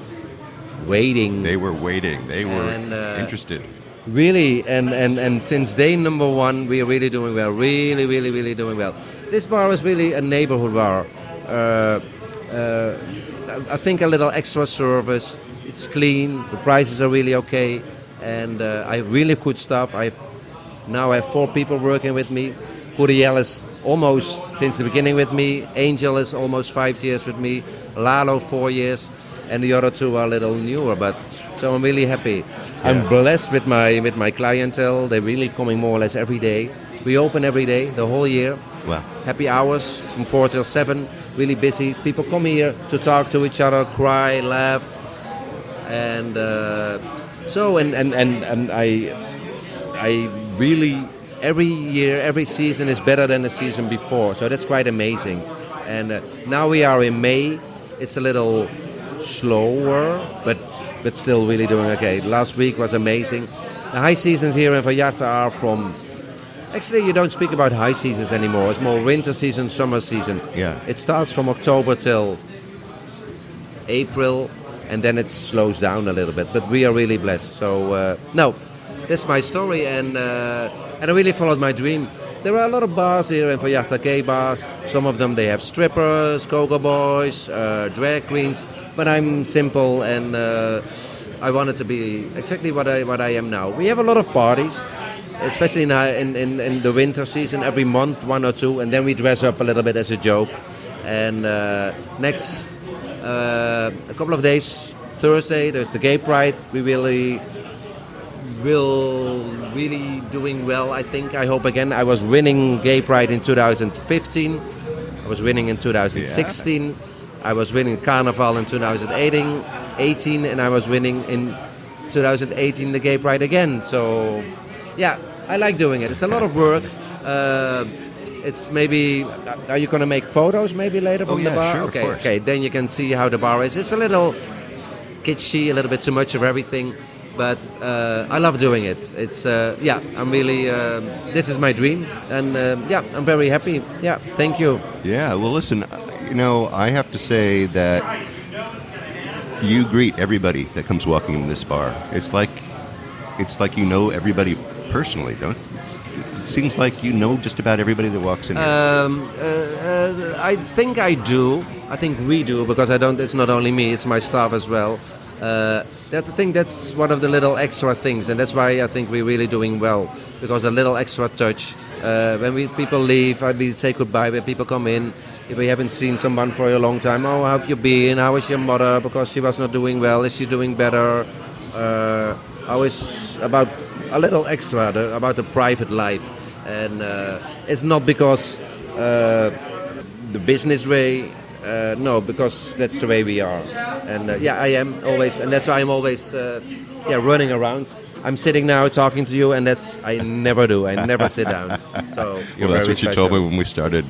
Speaker 4: waiting.
Speaker 1: They were waiting. They were interested.
Speaker 4: Really, and since day number one, we are really doing well. Really, really, really doing well. This bar is really a neighborhood bar. I think a little extra service. It's clean. The prices are really okay, and I really could stop. Now I have 4 people working with me. Curiel is almost since the beginning with me. Angel is almost 5 years with me. Lalo 4 years, and the other 2 are a little newer. But so I'm really happy. Yeah. I'm blessed with my clientele. They're really coming more or less every day. We open every day, the whole year.
Speaker 1: Wow.
Speaker 4: Happy hours from 4 till 7. Really busy. People come here to talk to each other, cry, laugh, and I really every year, every season is better than the season before. So that's quite amazing. And now we are in May. It's a little slower, but still really doing okay. Last week was amazing. The high seasons here in Vallarta are from. Actually, you don't speak about high seasons anymore. It's more winter season, summer season.
Speaker 1: Yeah.
Speaker 4: It starts from October till April, and then it slows down a little bit. But we are really blessed. So, no, that's my story, and I really followed my dream. There are a lot of bars here in Vallarta, gay bars. Some of them, they have strippers, go-go boys, drag queens. But I'm simple, and I wanted to be exactly what I am now. We have a lot of parties. Especially in the winter season, every month, 1 or 2, and then we dress up a little bit as a joke. And next a couple of days, Thursday, there's the Gay Pride. We really doing well, I think. I hope again. I was winning Gay Pride in 2015. I was winning in 2016. Yeah. I was winning Carnival in 2018, and I was winning in 2018 the Gay Pride again. So. Yeah, I like doing it. It's a lot of work. It's maybe. Are you going to make photos maybe later from the bar?
Speaker 1: Sure,
Speaker 4: okay,
Speaker 1: of course.
Speaker 4: Okay. Then you can see how the bar is. It's a little kitschy, a little bit too much of everything, but I love doing it. It's I'm really. This is my dream, and I'm very happy. Yeah, thank you.
Speaker 1: Yeah. Well, listen. I have to say that you greet everybody that comes walking in this bar. It's like you know everybody personally, don't you? It seems like you know just about everybody that walks in here.
Speaker 4: I think I do. I think we do, because it's not only me, it's my staff as well. I think that's one of the little extra things, and that's why I think we're really doing well, because a little extra touch. When people leave, we say goodbye. When people come in, if we haven't seen someone for a long time, oh, how have you been? How is your mother? Because she was not doing well. Is she doing better? Always about a little extra about the private life, and it's not because the business way. No, because that's the way we are, and I am always, and that's why I'm always running around. I'm sitting now talking to you, and I never do. I never sit down. So
Speaker 1: that's what you told me when we started,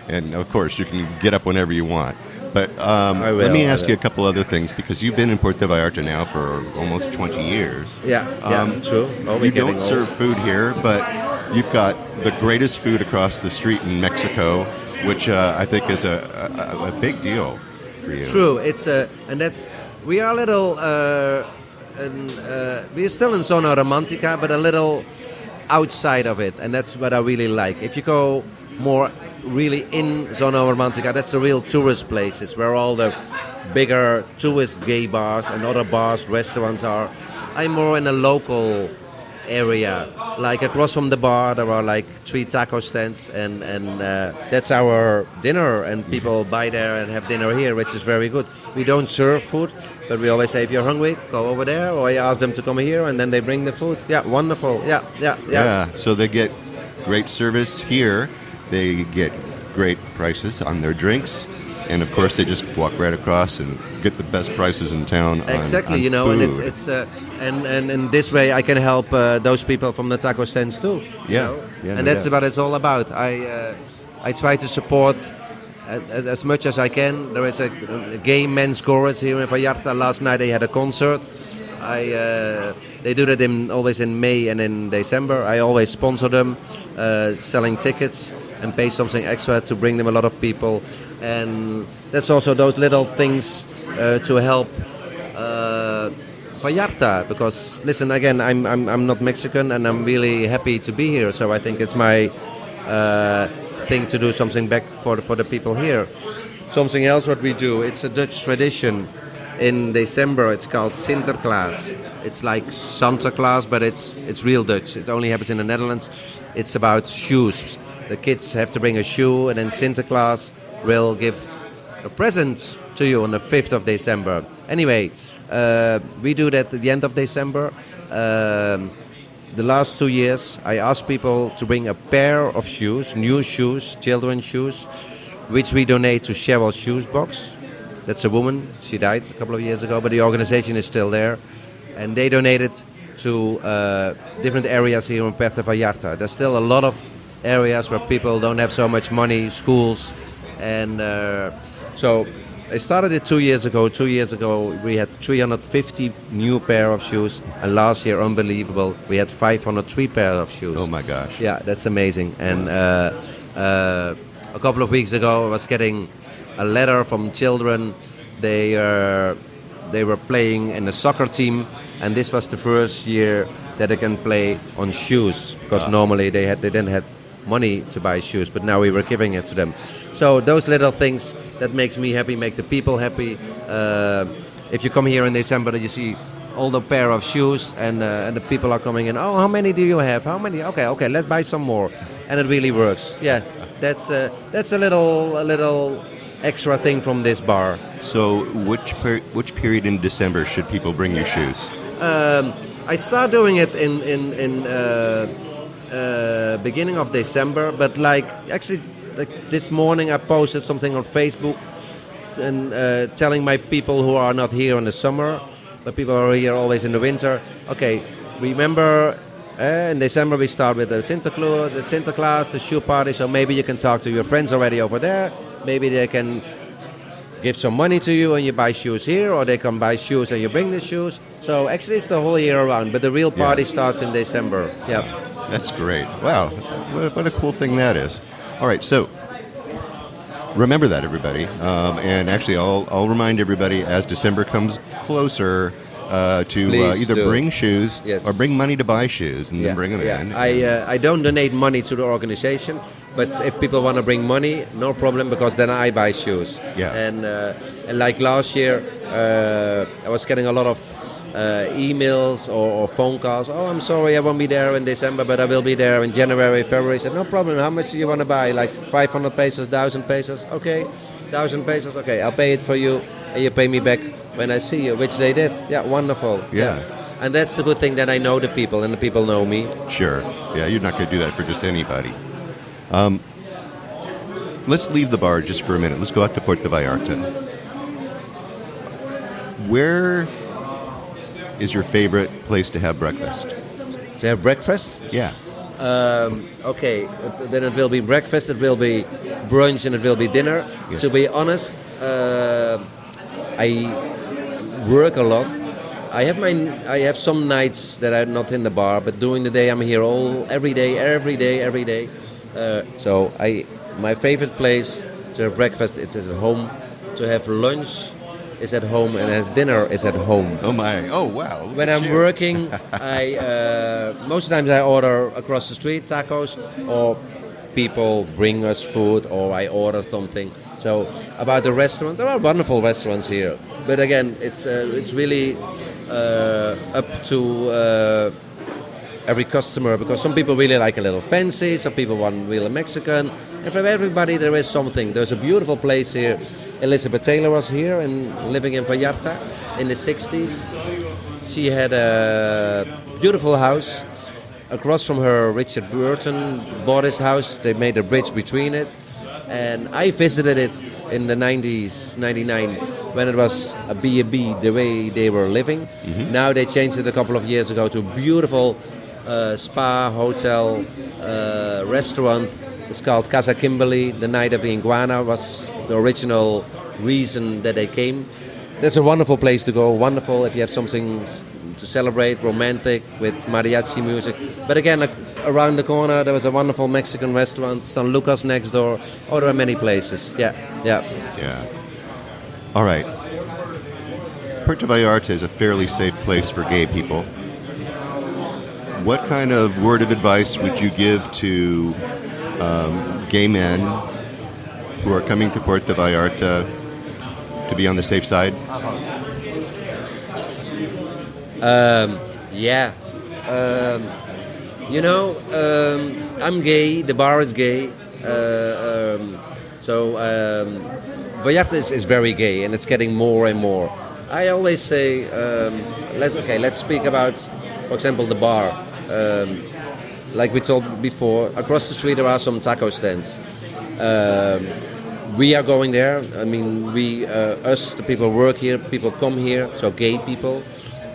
Speaker 1: and of course you can get up whenever you want. But let me ask you a couple other things, because you've been in Puerto Vallarta now for almost 20 years.
Speaker 4: Yeah, true.
Speaker 1: You don't serve food here, but you've got the greatest food across the street in Mexico, which I think is a big deal for you.
Speaker 4: True. It's and that's we are a little. We're still in Zona Romantica, but a little outside of it, and that's what I really like. If you go more really in Zona Romantica, that's the real tourist places where all the bigger tourist gay bars and other bars, restaurants are. I'm more in a local area. Like across from the bar, there are like 3 taco stands, and that's our dinner. And people buy there and have dinner here, which is very good. We don't serve food, but we always say if you're hungry, go over there, or I ask them to come here, and then they bring the food. Yeah, wonderful. Yeah.
Speaker 1: So they get great service here. They get great prices on their drinks. And of course, they just walk right across and get the best prices in town.
Speaker 4: Exactly,
Speaker 1: on
Speaker 4: you know,
Speaker 1: food.
Speaker 4: and it's and in this way I can help those people from the taco stands too. You know? And that's what it's all about. I try to support as much as I can. There is a gay men's chorus here in Vallarta. Last night they had a concert. They do that always in May and in December. I always sponsor them, selling tickets and pay something extra to bring them a lot of people. And that's also those little things to help Vallarta. Because listen, again, I'm not Mexican, and I'm really happy to be here. So I think it's my thing to do something back for the people here. Something else what we do. It's a Dutch tradition. In December, it's called Sinterklaas. It's like Santa Claus, but it's real Dutch. It only happens in the Netherlands. It's about shoes. The kids have to bring a shoe, and then Sinterklaas will give a present to you on the 5th of December. Anyway, we do that at the end of December. The last 2 years, I asked people to bring a pair of shoes, new shoes, children's shoes, which we donate to Cheryl's Shoes Box. That's a woman. She died a couple of years ago, but the organization is still there. And they donated to different areas here in Puerto Vallarta. There's still a lot of areas where people don't have so much money, schools. And so I started it 2 years ago. 2 years ago, we had 350 new pair of shoes. And last year, unbelievable, we had 503 pair of shoes.
Speaker 1: Oh, my gosh.
Speaker 4: Yeah, that's amazing. And a couple of weeks ago, I was getting a letter from children. They were playing in a soccer team, and this was the first year that they can play on shoes, because normally they didn't have money to buy shoes, but now we were giving it to them. So those little things that makes me happy, make the people happy. If you come here in December, you see all the pair of shoes, and the people are coming in. Oh, how many do you have? How many? Okay, let's buy some more, and it really works. Yeah, that's a little extra thing from this bar.
Speaker 1: So which period in December should people bring you shoes?
Speaker 4: I start doing it in beginning of December, but like this morning I posted something on Facebook and telling my people who are not here in the summer, but people are here always in the winter. Okay, remember in December we start with the Sinterklaas, the shoe party, so maybe you can talk to your friends already over there. Maybe they can give some money to you and you buy shoes here, or they can buy shoes and you bring the shoes. So actually it's the whole year around, but the real party starts in December. Yeah.
Speaker 1: That's great. Wow, what a cool thing that is. All right, so remember that, everybody. And actually, I'll remind everybody as December comes closer to either bring shoes or bring money to buy shoes and then bring them in.
Speaker 4: I don't donate money to the organization, but if people want to bring money, no problem, because then I buy shoes.
Speaker 1: Yeah.
Speaker 4: And like last year, I was getting a lot of emails or phone calls. Oh, I'm sorry, I won't be there in December, but I will be there in January, February. I said, no problem. How much do you want to buy? Like 500 pesos, 1,000 pesos? Okay, 1,000 pesos. Okay, I'll pay it for you, and you pay me back when I see you, which they did. Yeah, wonderful.
Speaker 1: Yeah.
Speaker 4: And that's the good thing, that I know the people and the people know me.
Speaker 1: Sure. Yeah, you're not going to do that for just anybody. Let's leave the bar just for a minute. Let's go out to Puerto Vallarta. Where is your favorite place to have breakfast?
Speaker 4: To have breakfast?
Speaker 1: Yeah.
Speaker 4: Okay, then it will be breakfast, it will be brunch, and it will be dinner.
Speaker 1: Yeah.
Speaker 4: To be honest, I work a lot. I have some nights that I'm not in the bar, but during the day I'm here every day. So my favorite place to have breakfast is at home. To have lunch is at home, and as dinner is at home.
Speaker 1: Oh my! Oh wow!
Speaker 4: When I'm working, most of the times I order across the street tacos, or people bring us food, or I order something. So about the restaurant, there are wonderful restaurants here. But again, it's really up to every customer, because some people really like a little fancy, some people want real Mexican, and for everybody there is something. There's a beautiful place here. Elizabeth Taylor was here and living in Vallarta in the 60s. She had a beautiful house. Across from her, Richard Burton bought his house. They made a bridge between it. And I visited it in the 90s, 99, when it was a B&B, the way they were living.
Speaker 1: Mm-hmm.
Speaker 4: Now they changed it a couple of years ago to a beautiful spa, hotel, restaurant. It's called Casa Kimberly. The Night of the Iguana was the original reason that they came. That's a wonderful place to go. Wonderful if you have something to celebrate, romantic, with mariachi music. But again, around the corner there was a wonderful Mexican restaurant, San Lucas next door. Oh, there are many places. Yeah.
Speaker 1: All right. Puerto Vallarta is a fairly safe place for gay people. What kind of word of advice would you give to gay men who are coming to Puerto Vallarta to be on the safe side?
Speaker 4: I'm gay, the bar is gay, Vallarta is very gay, and it's getting more and more. I always say, let's speak about, for example, the bar. Like we told before, across the street there are some taco stands. We are going there. I mean, the people work here, people come here, so gay people,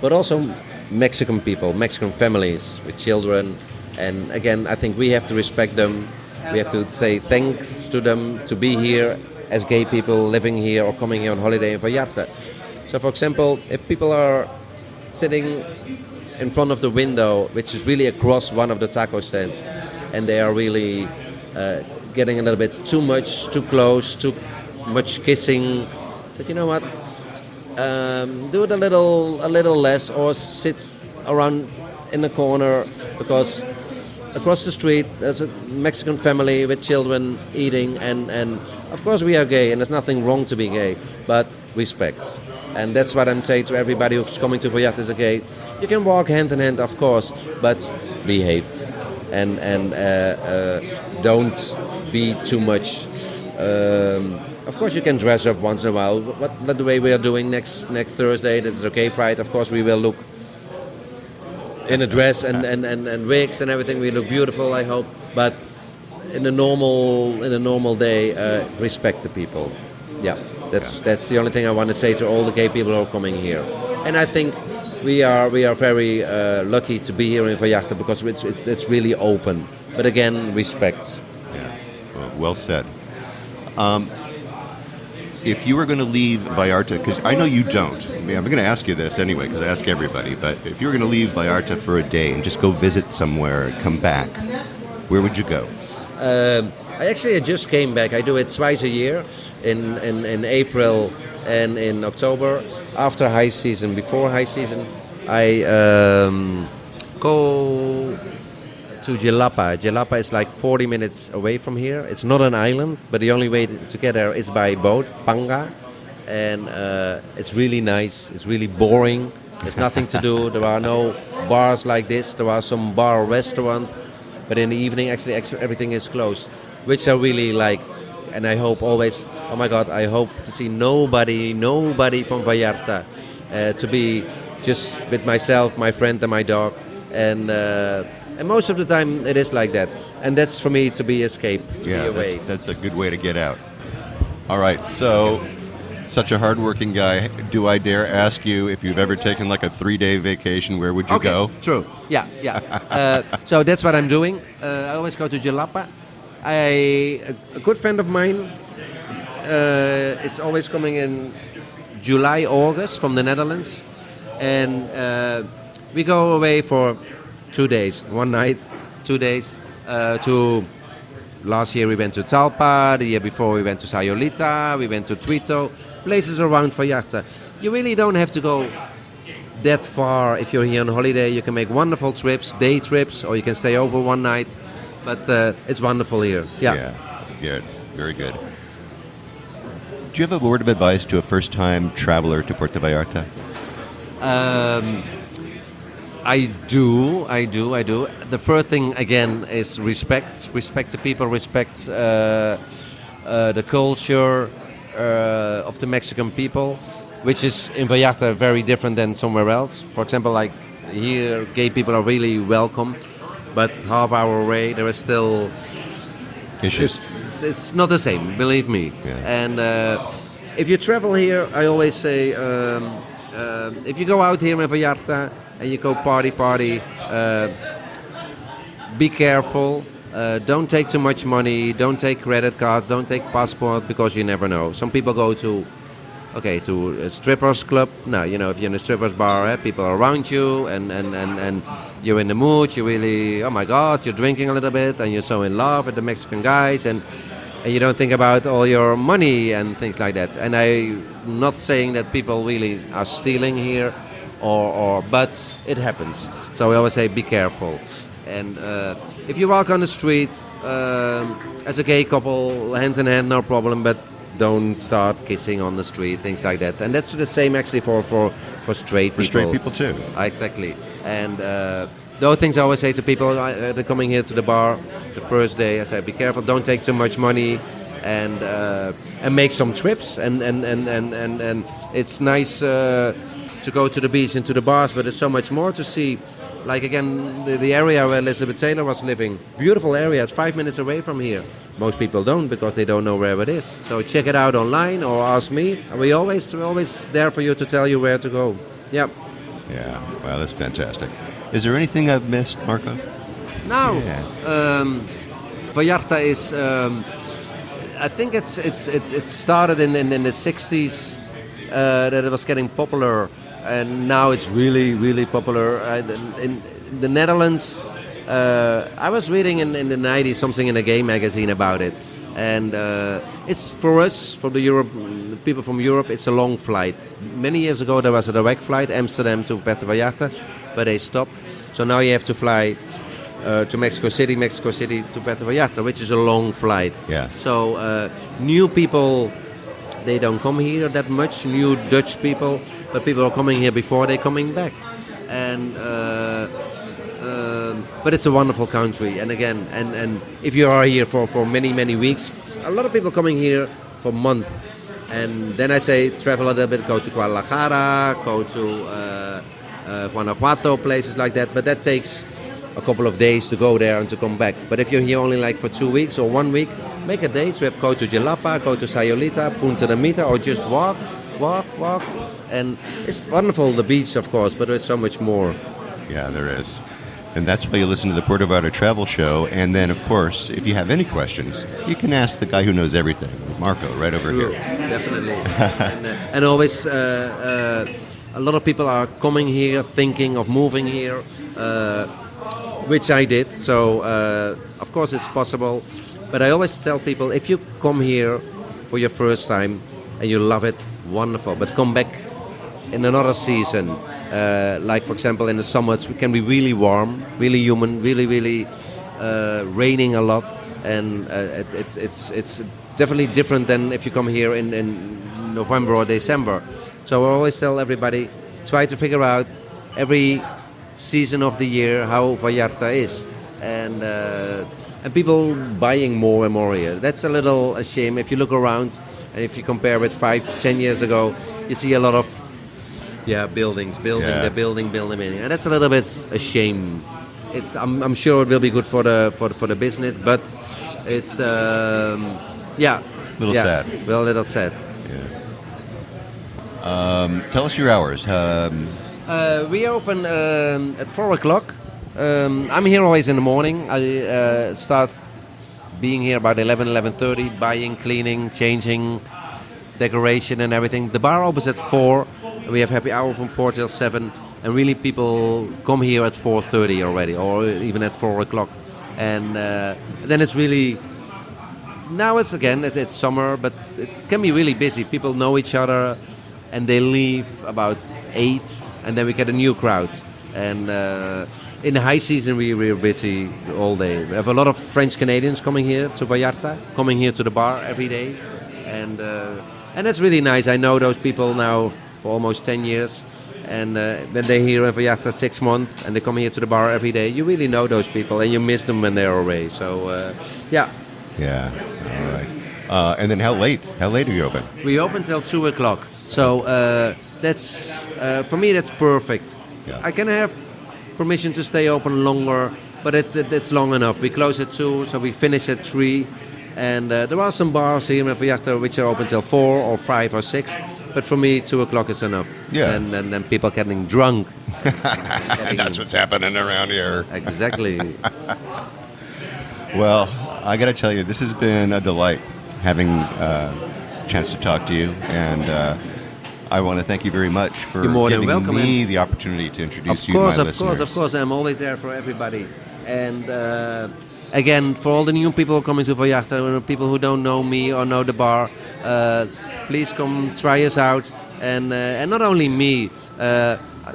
Speaker 4: but also Mexican people, Mexican families with children. And again, I think we have to respect them. We have to say thanks to them to be here as gay people living here or coming here on holiday in Vallarta. So, for example, if people are sitting in front of the window, which is really across one of the taco stands, and they are really getting a little bit too much, too close, too much kissing, said, you know what, do it a little less, or sit around in the corner, because across the street there's a Mexican family with children eating, and of course we are gay, and there's nothing wrong to be gay, but respect. And that's what I'm saying to everybody who's coming to Vallarta as a gay. You can walk hand in hand, of course, but behave and don't be too much. Of course, you can dress up once in a while, but the way we are doing next Thursday, that's the Gay Pride. Of course, we will look in a dress and wigs and everything. We look beautiful, I hope. But in a normal day, respect the people. Yeah, that's the only thing I want to say to all the gay people who are coming here. And I think we are very lucky to be here in Vallarta, because it's really open. But again, respect.
Speaker 1: Yeah, well said. If you were going to leave Vallarta, because I know you don't. I mean, I'm going to ask you this anyway, because I ask everybody. But if you were going to leave Vallarta for a day and just go visit somewhere and come back, where would you go?
Speaker 4: I just came back. I do it twice a year, in April and in October. After high season, before high season, I go to Jalapa. Jalapa is like 40 minutes away from here. It's not an island, but the only way to get there is by boat, Panga. And it's really nice. It's really boring. There's nothing to do. There are no bars like this. There are some bar restaurants, but in the evening, actually everything is closed, which I really like. And I hope always, oh my God, I hope to see nobody from Vallarta, to be just with myself, my friend, and my dog. And most of the time it is like that. And that's for me to be escape, to be away.
Speaker 1: That's a good way to get out. All right, so such a hardworking guy. Do I dare ask you if you've ever taken like a 3-day vacation? Where would you go?
Speaker 4: True. Yeah. So that's what I'm doing. I always go to Jalapa. A good friend of mine is always coming in July, August from the Netherlands. And we go away for 2 days, 1 night, 2 days. Last year we went to Talpa, the year before we went to Sayolita, we went to Tuito, places around Vallarta. You really don't have to go that far if you're here on holiday. You can make wonderful trips, day trips, or you can stay over 1 night. But it's wonderful here. Yeah,
Speaker 1: good, very good. Do you have a word of advice to a first-time traveler to Puerto Vallarta?
Speaker 4: I do. The first thing, again, is respect. Respect the people, respect the culture of the Mexican people, which is in Vallarta very different than somewhere else. For example, like here, gay people are really welcome, but half hour away, there is still...
Speaker 1: Issues.
Speaker 4: It's not the same, believe me.
Speaker 1: Yeah.
Speaker 4: And if you travel here, I always say, if you go out here in Vallarta and you go party, be careful. Don't take too much money. Don't take credit cards. Don't take passport, because you never know. Some people go to a strippers club. No, if you're in a strippers bar, people are around you, and you're in the mood. You really, oh my God, you're drinking a little bit, and you're so in love with the Mexican guys, and you don't think about all your money and things like that. And I'm not saying that people really are stealing here, but it happens. So I always say, be careful. And if you walk on the street as a gay couple, hand in hand, no problem, but don't start kissing on the street, things like that. And that's the same actually for straight people.
Speaker 1: For straight people too.
Speaker 4: Exactly. And those things I always say to people, they're coming here to the bar the first day, I say, be careful, don't take too much money, and make some trips. And it's nice to go to the beach and to the bars, but there's so much more to see. Like again, the area where Elizabeth Taylor was living, beautiful area, it's 5 minutes away from here. Most people don't, because they don't know where it is. So check it out online or ask me. We're always there for you to tell you where to go. Yep.
Speaker 1: Yeah, wow, that's fantastic. Is there anything I've missed, Marco?
Speaker 4: No.
Speaker 1: Yeah.
Speaker 4: Vallarta is, I think it started in the 60s, that it was getting popular. And now it's really, really popular. In the Netherlands, I was reading in the 90s something in a gay magazine about it. And it's for us, for the people from Europe, it's a long flight. Many years ago there was a direct flight, Amsterdam to Puerto Vallarta, but they stopped. So now you have to fly to Mexico City to Puerto Vallarta, which is a long flight.
Speaker 1: Yeah.
Speaker 4: So new people, they don't come here that much, new Dutch people, but people are coming here before they're coming back. And but it's a wonderful country. And again, and if you are here for many weeks, a lot of people coming here for months. And then I say travel a little bit, go to Guadalajara, go to Guanajuato, places like that. But that takes a couple of days to go there and to come back. But if you're here only like for 2 weeks or 1 week, make a day trip, go to Jalapa, go to Sayulita, Punta de Mita, or just walk. And it's wonderful, the beach, of course, but there's so much more.
Speaker 1: Yeah, there is. And that's why you listen to the Puerto Vallarta Travel Show. And then, of course, if you have any questions, you can ask the guy who knows everything, Marco, right over
Speaker 4: Sure,
Speaker 1: here.
Speaker 4: definitely. And always, a lot of people are coming here, thinking of moving here, which I did. So, of course, it's possible. But I always tell people, if you come here for your first time and you love it, wonderful. But come back in another season. Like, for example, in the summer, it can be really warm, really humid, really raining a lot. And it's definitely different than if you come here in November or December. So I always tell everybody, try to figure out every season of the year how Vallarta is. And people buying more and more here. That's a little a shame. If you look around and if you compare with 5-10 years ago, you see a lot of buildings.
Speaker 1: Yeah.
Speaker 4: They're building, and that's a little bit a shame. I'm sure it will be good for the business, but it's
Speaker 1: Little sad.
Speaker 4: Well, a little sad.
Speaker 1: Yeah. Tell us your hours.
Speaker 4: We open at 4:00. I'm here always in the morning. I start being here about 11:30, buying, cleaning, changing, decoration and everything. The bar opens at 4. We have happy hour from 4 till 7. And really people come here at 4:30 already, or even at 4:00. And then it's really... Now it's summer, but it can be really busy. People know each other and they leave about 8, and then we get a new crowd. And in the high season, we're busy all day. We have a lot of French Canadians coming here to Vallarta, coming here to the bar every day. And And that's really nice. I know those people now for almost 10 years. And when they're here in Vallarta 6 months and they come here to the bar every day, you really know those people and you miss them when they're away. So, yeah.
Speaker 1: Yeah, all right. And then how late? How late are you open?
Speaker 4: We open till 2 o'clock. So that's, for me, that's perfect.
Speaker 1: Yeah.
Speaker 4: I can have permission to stay open longer, but it's long enough. We close at 2, so we finish at 3. And there are some bars here in Vallarta which are open till 4 or 5 or 6. But for me, 2 o'clock is enough.
Speaker 1: Yeah.
Speaker 4: And then people getting drunk.
Speaker 1: And that's what's happening around here.
Speaker 4: Exactly.
Speaker 1: Well, I got to tell you, this has been a delight having a chance to talk to you. And I want to thank you very much for
Speaker 4: You're more than
Speaker 1: giving
Speaker 4: welcome,
Speaker 1: me the opportunity to introduce you to my listeners.
Speaker 4: Of course. I'm always there for everybody. And again, for all the new people coming to Vallarta, people who don't know me or know the bar, please come try us out. And not only me,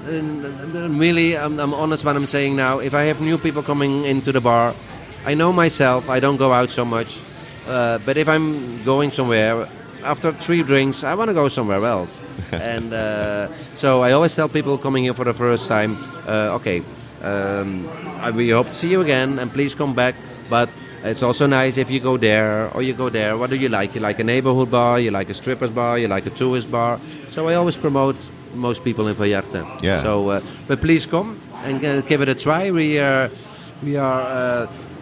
Speaker 4: really, I'm honest what I'm saying now. If I have new people coming into the bar, I know myself, I don't go out so much. But if I'm going somewhere, after 3 drinks, I want to go somewhere else. And so I always tell people coming here for the first time, we hope to see you again, and please come back. But it's also nice if you go there or you go there. What do you like? You like a neighborhood bar, you like a stripper's bar, you like a tourist bar. So I always promote most people in Vallarta.
Speaker 1: Yeah.
Speaker 4: So, but please come and give it a try. We are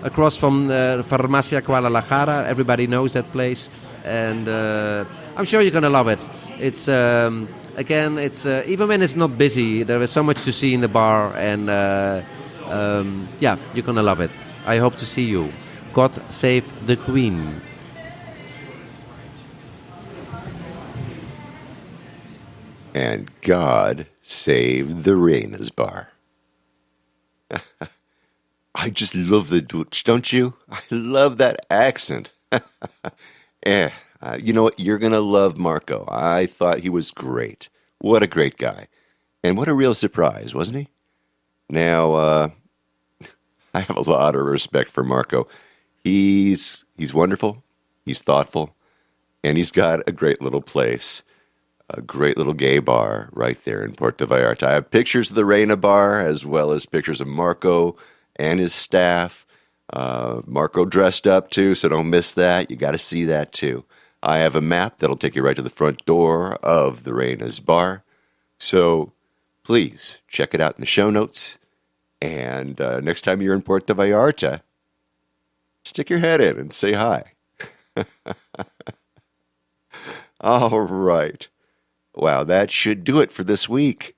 Speaker 4: across from Farmacia Guadalajara. Everybody knows that place. And I'm sure you're going to love it. It's again, it's even when it's not busy, there is so much to see in the bar, and yeah, you're going to love it. I hope to see you. God save the Queen.
Speaker 1: And God save the Reinas bar. I just love the Dutch, don't you? I love that accent. You know what? You're going to love Marco. I thought he was great. What a great guy. And what a real surprise, wasn't he? Now, I have a lot of respect for Marco. He's wonderful, he's thoughtful, and he's got a great little place, a great little gay bar right there in Puerto Vallarta. I have pictures of the Reina bar as well as pictures of Marco and his staff. Marco dressed up too, so don't miss that. You got to see that too. I have a map that'll take you right to the front door of the Reina's bar. So please check it out in the show notes. And next time you're in Puerto Vallarta, stick your head in and say hi. All right. Wow, that should do it for this week.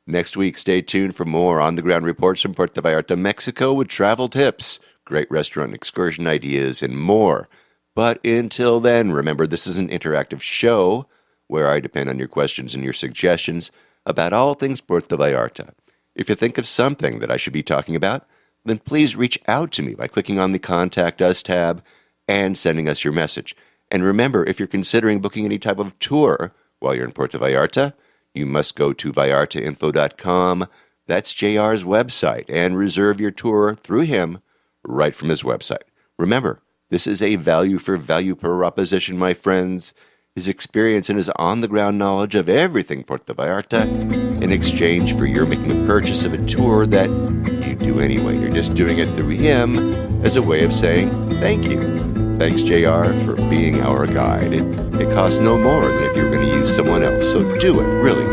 Speaker 1: Next week, stay tuned for more on-the-ground reports from Puerto Vallarta, Mexico, with travel tips, great restaurant and excursion ideas, and more. But until then, remember, this is an interactive show where I depend on your questions and your suggestions about all things Puerto Vallarta. If you think of something that I should be talking about, then please reach out to me by clicking on the Contact Us tab and sending us your message. And remember, if you're considering booking any type of tour while you're in Puerto Vallarta, you must go to vallartainfo.com. That's JR's website, and reserve your tour through him right from his website. Remember, this is a value-for-value proposition, my friends. His experience and his on-the-ground knowledge of everything Puerto Vallarta in exchange for your making a purchase of a tour that you do anyway. You're just doing it through him as a way of saying thank you. Thanks, JR, for being our guide. It costs no more than if you were going to use someone else, so do it, really.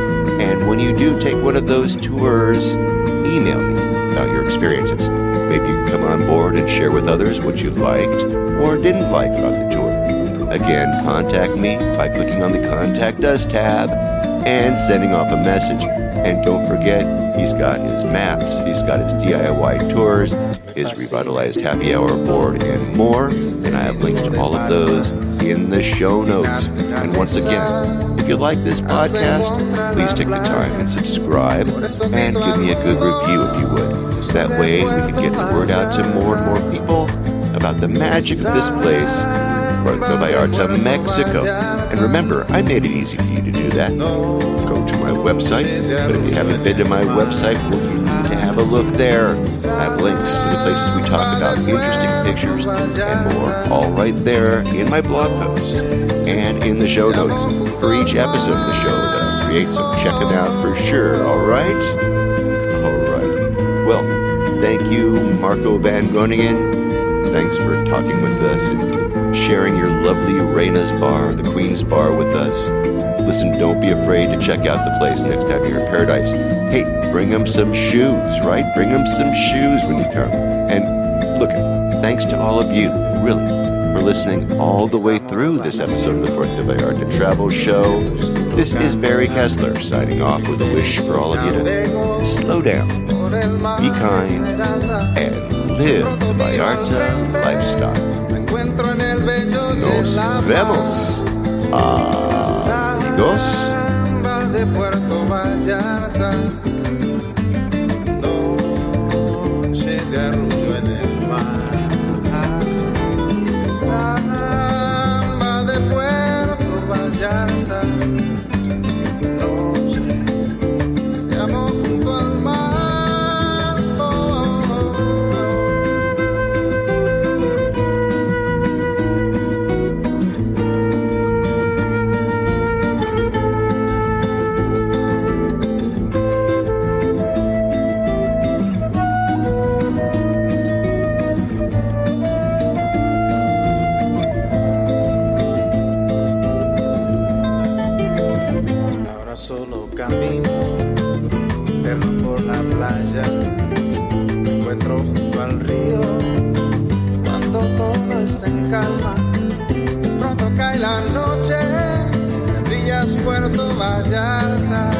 Speaker 1: And when you do take one of those tours, email me about your experiences. Maybe you can come on board and share with others what you liked or didn't like about the tour. Again, contact me by clicking on the Contact Us tab and sending off a message. And don't forget, he's got his maps, he's got his DIY tours, his revitalized happy hour board, and more. And I have links to all of those in the show notes. And once again, if you like this podcast, please take the time and subscribe and give me a good review if you would. That way we can get the word out to more and more people about the magic of this place, Puerto Vallarta, Mexico. And remember, I made it easy for you to do that. Go to my website, but if you haven't been to my website, well, you need to have have a look there. I have links to the places we talk about, interesting pictures, and more, all right there in my blog posts and in the show notes for each episode of the show that I create, so check them out for sure, all right? All right. Well, thank you, Marco Van Groningen. Thanks for talking with us and sharing your lovely Reinas bar, the Queen's Bar, with us. Listen, don't be afraid to check out the place next time you're in Paradise. Hey, bring them some shoes, right? Bring them some shoes when you come. And look, thanks to all of you, really, for listening all the way through this episode of the Puerto Vallarta Travel Show. This is Barry Kessler signing off with a wish for all of you to slow down, be kind, and live the Vallarta lifestyle. Nos vemos. Amigos.
Speaker 3: Samba de Puerto Vallarta, noche de arrullo en el mar. Samba de Puerto Vallarta, noche de amor junto al mar. Solo camino eterno por la playa, me encuentro junto al río cuando todo está en calma. Pronto cae la noche, brillas Puerto Vallarta.